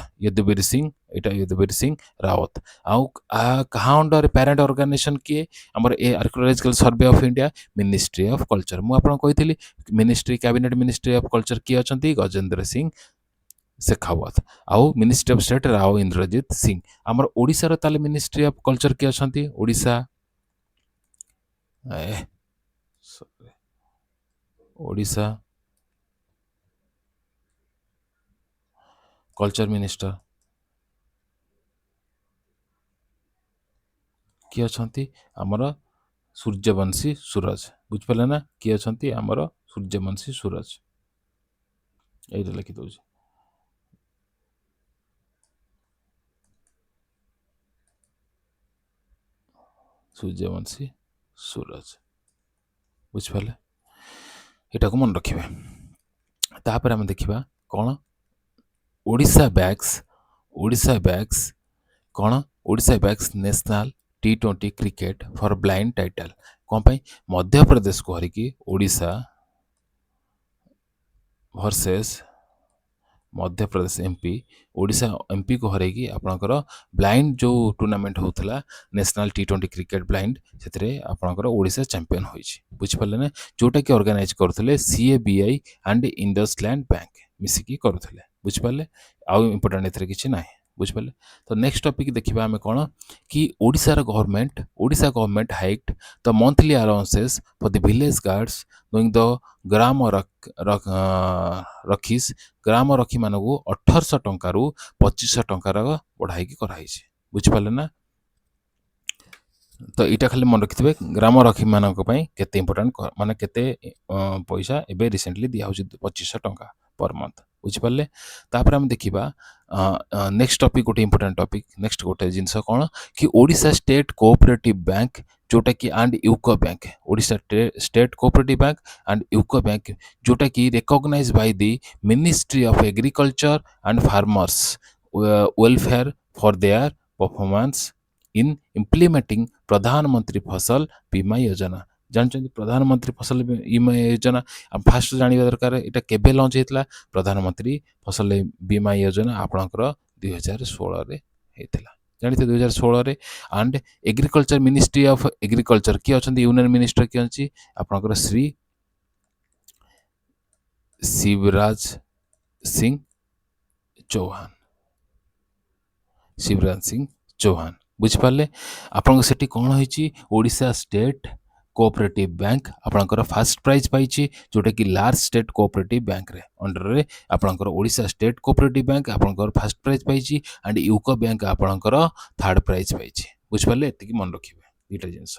Speaker 1: ଏଇଟା ୟଦୁବୀର ସିଂ ରାୱତ ଆଉ କାହା ଅଣ୍ଡର ପ୍ୟାରେଣ୍ଟ ଅର୍ଗାନାଇଜେସନ କିଏ ଆମର a archaeological survey of India ministry of culture ମୁଁ ଆପଣଙ୍କୁ କହିଥିଲି କ୍ୟାବିନେଟ ମିନିଷ୍ଟ୍ରି ଅଫ୍ କଲଚର କିଏ ଅଛନ୍ତି ଗଜେନ୍ଦ୍ର ସିଂ ଶେଖାୱତ ଆଉ ministry of state Rao Indrajit Singh ଆମର ଓଡ଼ିଶାର ତାହେଲେ ମିନିଷ୍ଟ୍ରି ଅଫ୍ କଲଚର କିଏ ଅଛନ୍ତି ଓଡ଼ିଶା କଲଚର ମିନିଷ୍ଟର କିଏ ଅଛନ୍ତି ଆମର ସୂର୍ଯ୍ୟବଂଶୀ ସୁରଜ ବୁଝିପାରିଲେ ନା କିଏ ଅଛନ୍ତି ଆମର ସୂର୍ଯ୍ୟବଂଶୀ ସୁରଜ ଏଇଟା ଲେଖିଦେଉଛି ସୂର୍ଯ୍ୟବଂଶୀ ସୁରଜ ବୁଝିପାରିଲେ ଏଟାକୁ ମନେ ରଖିବେ ତାପରେ ଆମେ ଦେଖିବା କ'ଣ ଓଡ଼ିଶା ବ୍ୟାଗ୍ସ କ'ଣ Odisha bags national T20 cricket for blind title କ'ଣ ପାଇଁ ମଧ୍ୟପ୍ରଦେଶକୁ ହରିକି Odisha versus Madhya Pradesh MP Odisha MP को हरैकी आपणकर ब्लाइंड जो टूर्नामेंट होता नेशनल टी20 क्रिकेट ब्लाइंड से आपणकर ओडिशा चैंपियन होइछि बुझिपारे ना जोटा कि ऑर्गेनाइज करथिले सीएबीआई एंड इंडसलैंड बैंक मिसिकी करथिले बुझिपारे आउ इंपोर्टेंट एथरे किछि नाही बुझिपारे तो नेक्स्ट टॉपिक देखिबा हमें कोन कि Odisha government hiked the monthly allowances for the village guards doing the ग्राम रखीस ग्राम रखी मानू 1800 टंका रु 2500 टंकार बढ़ाई कराई बुझिपारे ना तो यहाँ खाली मन रखिथे ग्राम रखी मानक केते इंपोर्टेंट माने केते पैसा एबे रिसेंटली दिया हो 2500 टंका पर मंथ बुझिपारे तापर हम देखिबा नेक्स्ट टॉपिक गोटे इंपोर्टेंट टॉपिक नेक्स्ट गोटे जिनस कौन कि ओडिशा स्टेट कोऑपरेटिव बैंक जोटा कि and UCO bank Odisha state cooperative bank and UCO bank जोटा कि recognised by the ministry of agriculture and farmers welfare for their performance in implementing Pradhan Mantri Fasal बीमा योजना जानते प्रधानमंत्री फसल बीमा योजना फास्ट जानवा दरकार यहाँ केबे लॉन्च होता प्रधानमंत्री फसल बीमा योजना आपणकर 2016 होता जानते 2016 and agriculture ministry of agriculture किए अच्छा यूनियन मिनिस्टर किए अच्छी आपणकर श्री शिवराज सिंह चौहान बुझिपारे आपन से कौन होइछि ओडिशा स्टेट कोऑपरेटिव बैंक आपनकर फर्स्ट प्राइज पाइछि जोटा कि लार्ज स्टेट कोऑपरेटिव बैंक रे अंडर रे आपनकर ओडिशा स्टेट कोऑपरेटिव बैंक आपनकर फर्स्ट प्राइज पाइछि एंड यूको बैंक आपनकर थर्ड प्राइज पाइछि बुझिपारे एतिकी मन रखिबे दुईटा जिंस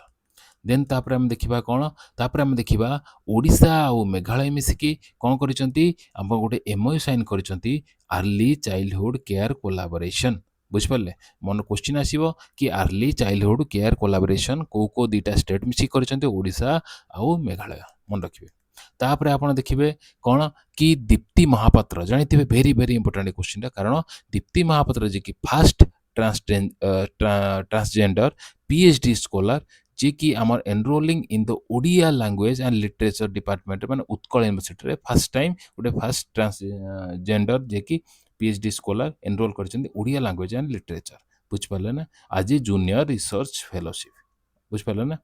Speaker 1: देन तापर हम देखिबा कौन तापर हम देखिबा ओडिशा और मेघालय मिसिकी कौन करिसंती हम गोटे एमओयू साइन करिसंती अर्ली चाइल्डहुड केयर कोलाबोरेशन बुझिपारे मन क्वेश्चन आसीबो कि अर्ली चाइल्डहुड केयर कोलाबोरेशन को दीटा स्टेट मिसी करिसंती ओडिशा आउ मेघालय मन रखिबे तापर आपण देखिबे कौन कि दीप्ति महापात्र जानिथिबे वेरी वेरी इंपोर्टेंट क्वेश्चन कारण दीप्ति महापात्र जे कि फास्ट ट्रांसजेंडर पीएचडी स्कॉलर जे कि आमर enrolling in the Odia language and literature department माने उत्कल यूनिवर्सिटी रे फर्स्ट टाइम गोटे फास्ट ट्रांसजेंडर जे कि पीएचडी स्कॉलर एनरोल कर ओडिया लैंग्वेज एंड लिटरेचर बुझिपारे ना आज जूनियर रिसर्च फेलोशिप बुझिपारे ना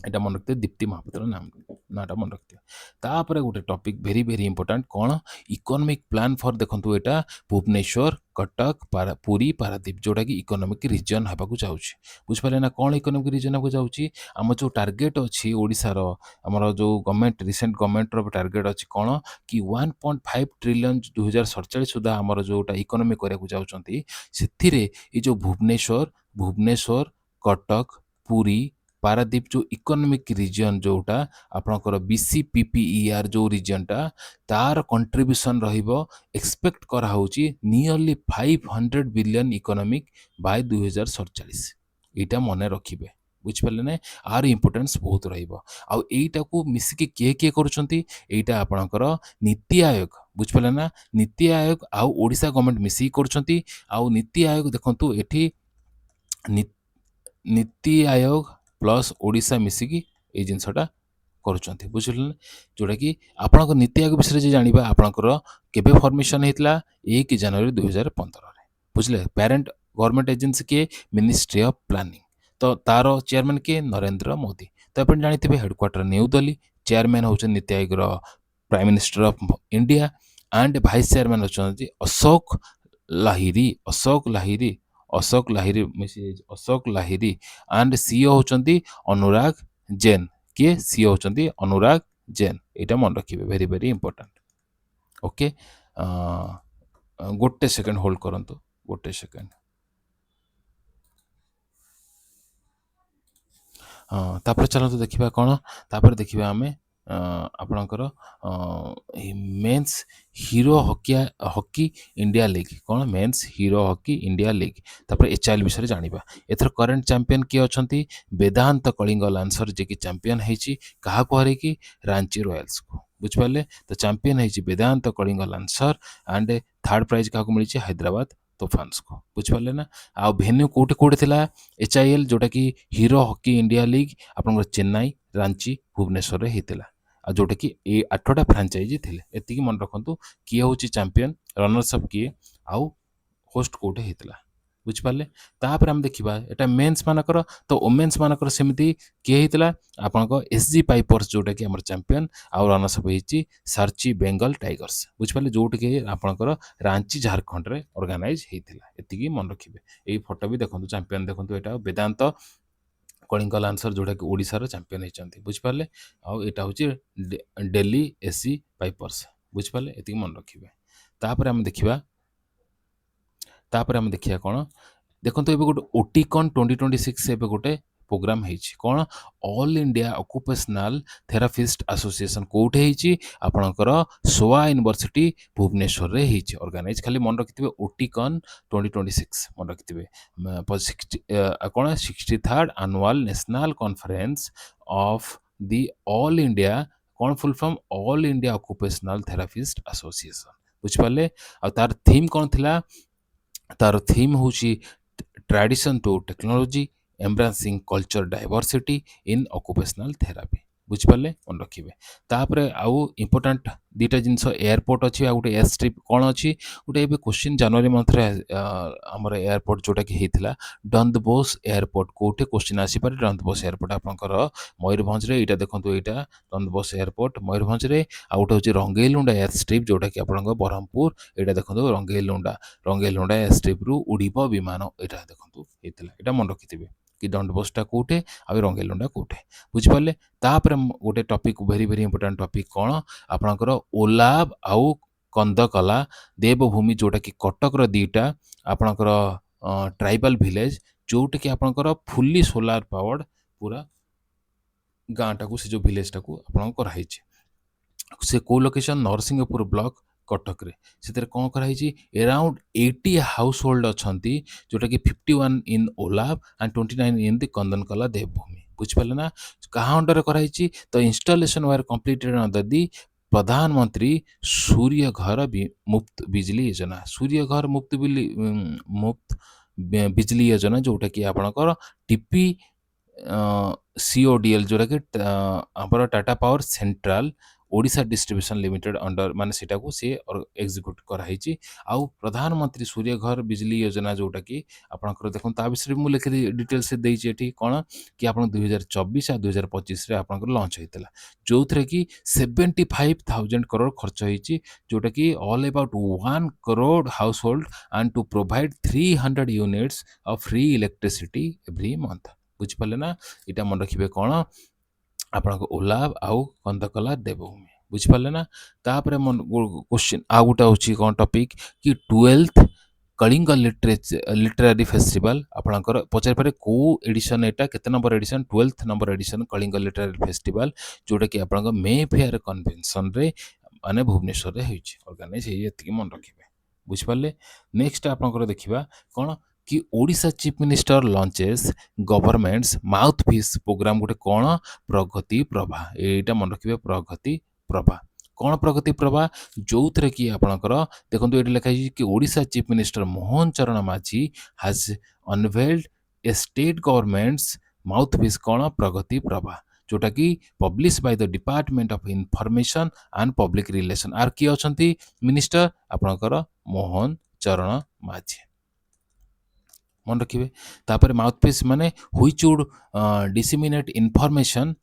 Speaker 1: एटा मन रखते दीप्ति महापात्र नाम नाटा मन रखते तापर गोटे टॉपिक वेरी वेरी इंपोर्टेंट कौन इकोनॉमिक प्लान फॉर देखंतु एटा भुवनेश्वर कटक पुरी पारादीप जोटा कि इकोनॉमिक रीजन होगा चाहूँगी बुझिपारे ना कौन इकोनॉमिक रीजन होगा चाहूँगी आम जो टार्गेट अच्छी ओडिशार आमर जो गवर्नमेंट रिसेंट गवर्नमेंट टार्गेट अच्छी कौन कि 1.5 ट्रिलियन 2047 सुधा आमर जोटा इकोनॉमी करने चाहते से जो भुवनेश्वर कटक पुरी पारादीप जो इकोनॉमिक रीजन जोटा आपनकर बीसीपीपीईआर जो रीजन टा तार कंट्रीब्यूशन रहिबो एक्सपेक्ट करा होची नियरली 500 बिलियन इकोनॉमिक बाय 2047 एटा मने रखिबे बुझिपाले ने आर इंपोर्टेंस बहुत रहिबो आ एटा को मिसिके के करूछंती एटा आपनकर नीति आयोग बुझिपाले ना नीति आयोग आ ओडिशा गवर्नमेंट मिसी करूछंती आ नीति आयोग देखंतु एठी नीति आयोग प्लस ओडिशा मिसिकी ए जिनसटा करुँच बुझे जोटा कि आपण नीति आयोग विषय जाना आपंकर केबे फॉर्मेशन होता 1 जनवरी 2015 बुझले पेरेंट गवर्नमेंट एजेंसी किए मिनिस्ट्री ऑफ प्लानिंग तो तार चेयरमैन किए नरेंद्र मोदी तो आप जानते हेडक्वार्टर न्यू दिल्ली चेयरमैन होते NITI Aayog prime minister of India and vice chairman होती अशोक लाहिरी एंड सीईओ होचंती अनुराग जैन किए सीईओ होचंती अनुराग जैन एटा मन रखिबे वेरी वेरी इंपोर्टेंट ओके गोटे सेकंड होल्ड करंतु गोटे सेकंड तापर चलतो देखिबा कोन तापर देखिबा हमें आपणकर men's Hero hockey India league कौन men's Hero hockey India league तापर एचआईएल विषय जानिबा एथर करंट चैंपियन किए अछंती वेदांत कलिंग लांसर जे कि चैंपियन हेची कहा को हरे कि रांची रॉयल्स को बुझपाले तो चैंपियन हेची Vedanta Kalinga lancer and third prize का को मिली हैदराबाद तोफान्स को बुझपारे ना आ भेन्यू कोटे कोटे थिला एचआईएल जोटा कि हीरो हॉकी इंडिया लीग आपन चेन्नई रांची भुवनेश्वर रे हेतिला आ जोटा कि ए 8टा फ्रांचाइजी थिले एतिकी मन रखंतु किए होची चैंपियन रनर्स अप किए आउ होस्ट कोटे हेतला बुझिपारे तापर आम देखा एटा मेन्स मानकर तो ओमेन्स मानकर सेमती किए हेतला आपनको एसजी पाइपर्स जोटा कि हमर चैंपियन आउ रनर्स अप हेची सार्ची बेंगल टाइगर्स बुझिपारे जोट के आपनकर रांची झारखंड रे ऑर्गेनाइज हेतिला एतिकी मन रखिबे एई फोटो भी देखंतु चैंपियन देखंतु एटा वेदांत कलिंग लांसर जोटा कि ओडिशार चैंपियन होती बुझिपारे आउ एटा होची दिल्ली एससी पाइपर्स बुझिपारे एतिकी मन रखिबे तापर हम देखिया कौन देखो तो गोटे ओटिकन 2026 एबे गोटे प्रोग्राम हेछि कौन all India occupational therapist association कोठे हेछि आपणकर सोआ यूनिवर्सिटी भुवनेश्वर रे हेछि ऑर्गेनाइज खाली मन रखिथिबे ओटिकन 2026 मन रखिथिबे कौन 63rd annual national conference of the all India कौन full form all India occupational therapist association बुझिपाले आ तार थीम कौन थिला तार थीम हूँ tradition to technology embracing culture diversity in occupational therapy बुझिपारे मन रखिए तापर आउ इम्पोर्टाट दुटा जिनस एयरपोर्ट अच्छी आ गोटे एयर स्ट्रिप कौन अच्छी गोटे क्वेश्चन जनवरी मंथ आमर एयरपोर्ट जोटा कि होता डंदबोस एयरपोर्ट कौटे क्वेश्चन आसीपारे डंदबोस एयरपोर्ट आपंकर मयूरभंज रे यहाँ देखो यहाँ डंदबोस एयरपोर्ट मयूरभंज रे आ गोटे हूँ रंगेलुंडा एयर स्ट्रिप जोटा कि आप ब्रह्मपुर यहाँ देखो रंगेलुंडा एयर स्ट्रिप रु उड़ीब विमान यहाँ देखो यहाँ मन रखिथे कि डंडबोसटा कौटे आ रंगेलुंडा कौटे बुझिपारे तापर गोटे topic very very important topic कौन आपणकर ओलाब आउ कंदकला देवभूमि जोटा कि कटक दीटा आपणकर ट्राइबल विलेज जोटा कि आपणकर फुल्ली सोलार पावर्ड पूरा गाँटा को से जो विलेज टाक कराई से को लोकेशन नरसिंहपुर ब्लॉक कटक रे से कौन कराई अराउंड 80 हाउस होल्ड अच्छा जोटा कि 51 इन ओलाब एंड 29 इन द कंदनकला देवभूमि बुझिपारे ना कहाँ अंडर कराई तो installation wire completed under the प्रधानमंत्री सूर्य घर मुफ्त बिजली योजना सूर्य घर मुफ्त बिजली योजना जोटा कि आपणकर टीपी सीओडीएल जोटा कि आमर Tata power central Odisha distribution limited under माने सेटा को सी एक्जिक्यूट कराई आउ प्रधानमंत्री सूर्य घर बिजली योजना जोटा कि आपंकर देखो ता विषय में लिखी डिटेल्स से देती कौन कि आप 2024 आ 2025 रे आपंकर लॉन्च होता जो थे कि 75,000 करोड़ खर्च होती जोटा कि all about 1 crore household and to provide 300 units of free electricity every month बुझिपारे ना यहाँ मन रखिए कौन आपको ओलाब आउ कंदकला देवभूमि बुझिपारे ना तापर मन क्वेश्चन आ गोटे हूँ कौन टॉपिक कि 12th कलिंग लिटरेरी फेस्टिवल आपणकर पचारि पारे को एडिशन एटा केते number edition 12th number edition Kalinga literary festival जोटा कि आपणकर मे फेयर कन्वेंशन रे माने भुवनेश्वर रे होइछि ऑर्गेनाइज हे एतिकी मन रखिबे बुझिपारे नेक्स्ट आपणकर देखिबा कोन कि Odisha chief minister launches government's mouthpiece programme गोटे कौन प्रगति प्रभा एटा मन रखिबे प्रगति प्रभा कौन प्रगति प्रभा जो थे कि आपणकर देखो ये लिखाई कि Odisha chief minister Mohan Charan Majhi has unveiled a state government's mouthpiece कौन प्रगति प्रभा जोटा कि publish by the department of information and public relation आर किए अच्छा मिनिस्टर आपणकर मोहन चरण माझी मन रखिए तापर माउथपीस माने which would disseminate information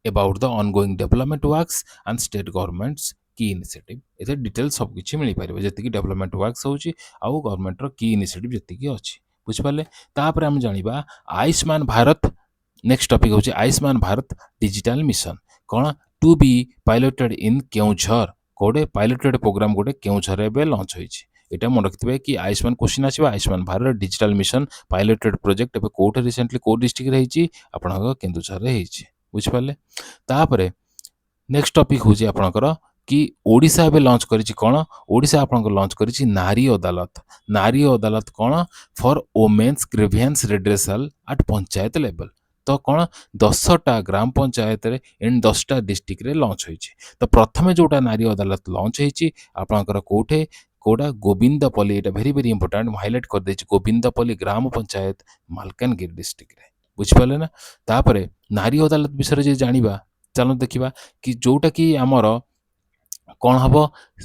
Speaker 1: about the ongoing development works and state governments की इनिशिएटिव एते डिटेल सब किछि मिली पारिबे जति डेवलपमेंट वर्क्स होची आउ गवर्नमेंट रो की इनिशिएटिव जति अछि बुझिपाले तापर हम जानिबा आयुष्मान भारत नेक्स्ट टॉपिक होची आयुष्मान भारत डिजिटल मिशन कोन to be piloted in Keonjhar कोडे पायलटेड प्रोग्राम गोटे केउझर एबे लॉन्च होईची एटा मन रखिथे कि आयुष्मान क्वेश्चन आसीबा Ayushman Bharat digital mission piloted project एबे कोठे रिसेंटली को डिस्ट्रिक्ट रे हिची आपनका केन्दुझर रे हिची बुझि पाले तापरे नेक्स्ट टॉपिक होची आपनकर कि ओडिशा एबे लॉन्च करिछि कोन ओडिशा आपनकर लॉन्च करिछि नारी अदालत कोन for women's grievance redressal at panchayat level तो कौन 10टा ग्राम पंचायत रे एंड 10टा डिस्ट्रिक्ट रे लॉन्च होईछि तो प्रथमे जोटा नारी अदालत लॉन्च होईछि आपनकर कोठे कोडा गोविंदपल्ली एटा वेरी वेरी इंपोर्टेंट हाईलाइट कर देछि गोविंदपल्ली ग्राम पंचायत मालकानगिरी डिस्ट्रिक्ट रे बुझिपाले ना तापरे नारी अदालत विषय जे जानिबा चलो देखिबा कि जोटा कि आमर कौन हम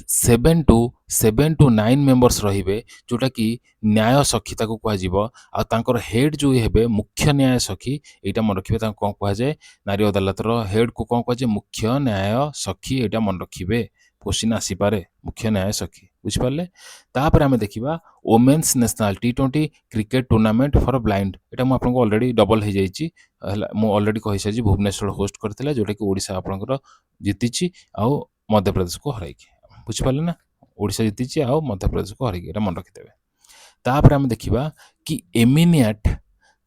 Speaker 1: 7 to 9 मेंबर्स रहिबे जोटा कि न्याय सखी ताको कह आर हेड जो हे मुख्य न्याय सखी यहाँ मन रखिए कौन कहुए नारी अदालतर हेड को कौन कहुए मुख्य न्याय सखी यहाँ मन रखिए क्वेश्चन आसीपे मुख्य न्याय सखी बुझिपारे तापर आम देखा women's national T20 cricket tournament for blind यहाँ मुझे आपको ऑलरेडी डबल हो जाइए ऑलरेडी कही सारी भुवनेश्वर होस्ट करता जोटा कि ओडिशा आपंकर जीति आउ मध्य प्रदेश को हर बुझिपारे ना ओडिशा जीति आउ मध्य प्रदेश को हर मन रखिदेवे तापर आम देखा कि एमिनेट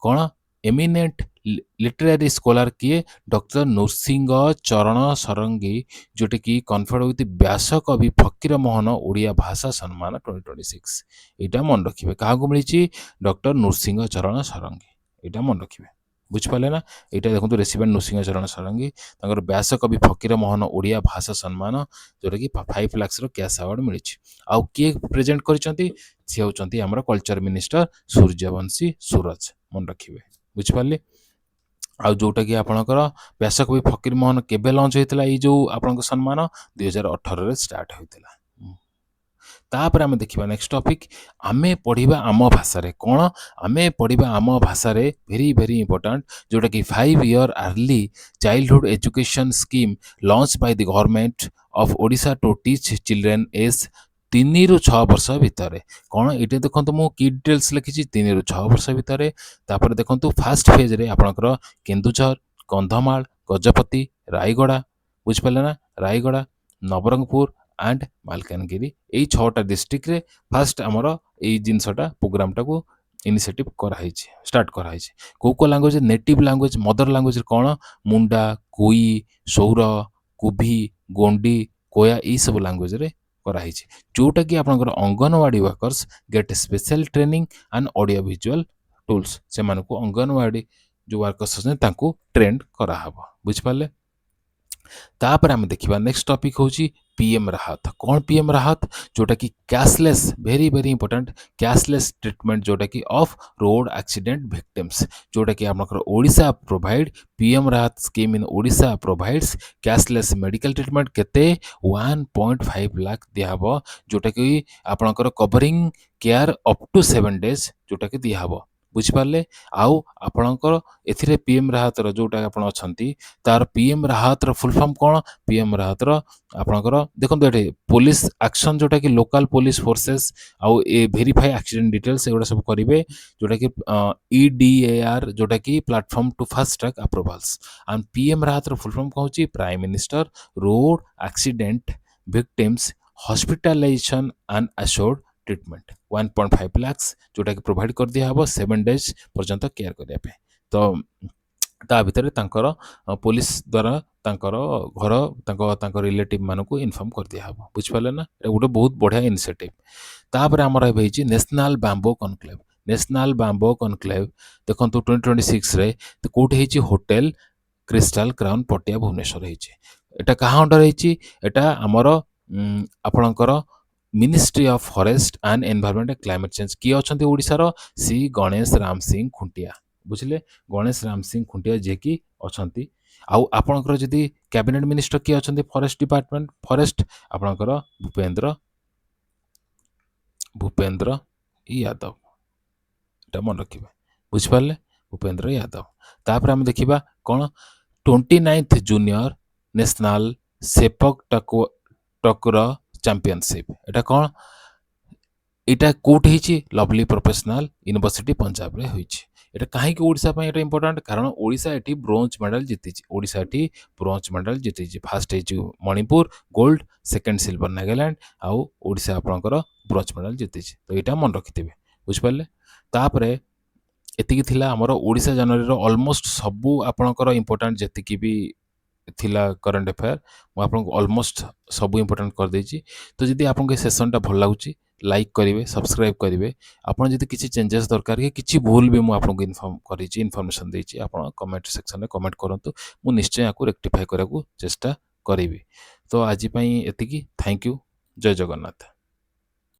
Speaker 1: कौन एमिनेट लिटरेरी स्कॉलर किए डॉक्टर नृसिंह चरण सरंगी जोटे कि कन्फर्ड विथ व्यास कवि फकीर मोहन ओडिया भाषा सम्मान 2026 यहाँ मन रखिए क्या मिली डॉक्टर नृसिंह चरण सरंगी यहाँ मन रखिए बुझिपारे ना यहाँ देखो रेसिडेंट नृसिंह चरण सरंगी व्यास कवि फकीर मोहन ओडिया भाषा सम्मान जोटा कि 5 लाख कैश अवार्ड मिली आउ किए प्रेजेंट करछंती सी होचंती हमर कल्चर मिनिस्टर सूर्यवंशी सूरज मन रखिए बुझिपारे आउ जोटा कि आपणकर व्यासकवि फकीर मोहन केबे लॉन्च होता ये जो आपण सम्मान 2018 स्टार्ट होता तापर आम देखा नेक्स्ट टॉपिक आमे पढ़िबा आम भाषा रे कौन आमे पढ़िबा आम भाषा रे वेरी वेरी इंपोर्टेंट जोटा कि 5 year early childhood education scheme launch by the government of Odisha to teach children age 3 ରୁ 6 ବର୍ଷ ଭିତରେ कौन ये देखो ମୁଁ की डिटेल्स लिखी 3 ରୁ 6 ବର୍ଷ ଭିତରେ तापर देखो फास्ट फेज रे आपणकर केन्दुझर कंधमाल गजपति रायगड़ा बुझिपारे ना रायगड़ा नवरंगपुर एंड मालकानगिरी यही 6टा डिस्ट्रिक्ट रे फास्ट आमर ये जिनसटा प्रोग्रामटा को इनिशिएटिव कराई स्टार्ट कराई को language native language mother language कौन मुंडा कोई सौर कुभी गोंडी कोया यही सब लैंग्वेज रे कराई जोटा कि आपंकर anganwadi workers gate special training and audio visual tools से अंगनवाड़ी जो वर्कर्स अच्छे ट्रेंड कराहब बुझिपारे तापर आम देखा नेक्स्ट टॉपिक हूँ पीएम राहत कौन पीएम राहत जोटा कि cashless very very important cashless treatment जोटा कि ऑफ रोड एक्सीडेंट विक्टिम्स जोटा कि आपनकर Odisha provide PM Rahat scheme in Odisha provides cashless medical treatment केते 1.5 लाख दिहब जोटा कि आपनकर covering care up to 7 days जोटा कि दिहब बुझिपारे आउ आपणकर एथिरे पीएम राहत जोटा आपण अछंती तार पीएम राहत फुल फॉर्म कौन पीएम राहत आपणकर देखो ये पुलिस एक्शन जोटा कि लोकल पुलिस फोर्सेस आउ ए वेरीफाई एक्सीडेंट डिटेल्स एगुड़ा सब करेंगे जोटा कि EDAR जोटा कि platform to fast track approvals and PM Rahat full form कहूँ prime minister road accident victims hospitalisation and assured treatment 1.5 lakh जोटा कि प्रोवाइड कर दिया हम 7 days पर्यंत केयर करने तो ता भितर पुलिस द्वारा घर रिलेटिव मानक इनफॉर्म कर दिया हम बुझिपारे ना गोटे बहुत बढ़िया इनिशिएटिव तापर आमर होती नेशनल बैम्बो कनक्लेव देखो 2026 रे तो कौटे होटेल क्रिस्टाल क्राउन पटिया भुवनेश्वर होता क्या अंडर होता आमर आपणकर ministry of forest and environment climate change किए अच्छा ओडिशार सी गणेश राम सिंह खुंटिया बुझे गणेश राम सिंह खुंटिया जे कि अच्छा आउ आपणकर जदि कैबिनेट मिनिस्टर किए अच्छा फॉरेस्ट डिपार्टमेंट फॉरेस्ट आपणकर भूपेंद्र यादव एटा मन रखिए बुझिपारे भूपेंद्र यादव तापर आम देखा कौन 29th जूनियर नेशनल सेपक टकर चैंपियनशिप एटा कौन यहाँ कौटे होती लवली प्रोफेशनल यूनिवर्सिटी पंजाब रे होती এটা କାହିଁକି ଓଡ଼ିଶା ପାଇଁ ଏଟା ଇମ୍ପୋର୍ଟାଣ୍ଟ କାରଣ ଓଡ଼ିଶା ଏଠି ବ୍ରୋଞ୍ଜ ମେଡାଲ ଜିତିଛି ଓଡ଼ିଶା ଏଠି ବ୍ରୋଞ୍ଜ ମେଡାଲ ଜିତିଛି ଫାର୍ଷ୍ଟ ହେଇଛି Manipur gold second silver Nagaland ଆଉ ଓଡ଼ିଶା ଆପଣଙ୍କର ବ୍ରୋଞ୍ଜ ମେଡାଲ ଜିତିଛି ତ ଏଇଟା ମନେ ରଖିଥିବେ ବୁଝିପାରିଲେ ତାପରେ ଏତିକି ଥିଲା ଆମର ଓଡ଼ିଶା ଜାନୁଆରୀର ଅଲମୋଷ୍ଟ ସବୁ ଆପଣଙ୍କର ଇମ୍ପୋର୍ଟାଣ୍ଟ ଯେତିକି ବି थिला करंट अफेयर मु आपको ऑलमोस्ट सब इंपोर्टेंट कर देछि तो जदि आपको सेशन टा भल लागुची लाइक करेंगे सब्सक्राइब करेंगे आपड़ जब किसी चेंजेस दरकार कि किसी भूल भी मुझे आपको इनफॉर्म करी इनफॉरमेशन देछि आप कमेंट सेक्शन में कमेंट करूँ मु निश्चय आपको रेक्टिफाई करने चेष्टा करी तो आज एतिकी थैंक यू जय जगन्नाथ।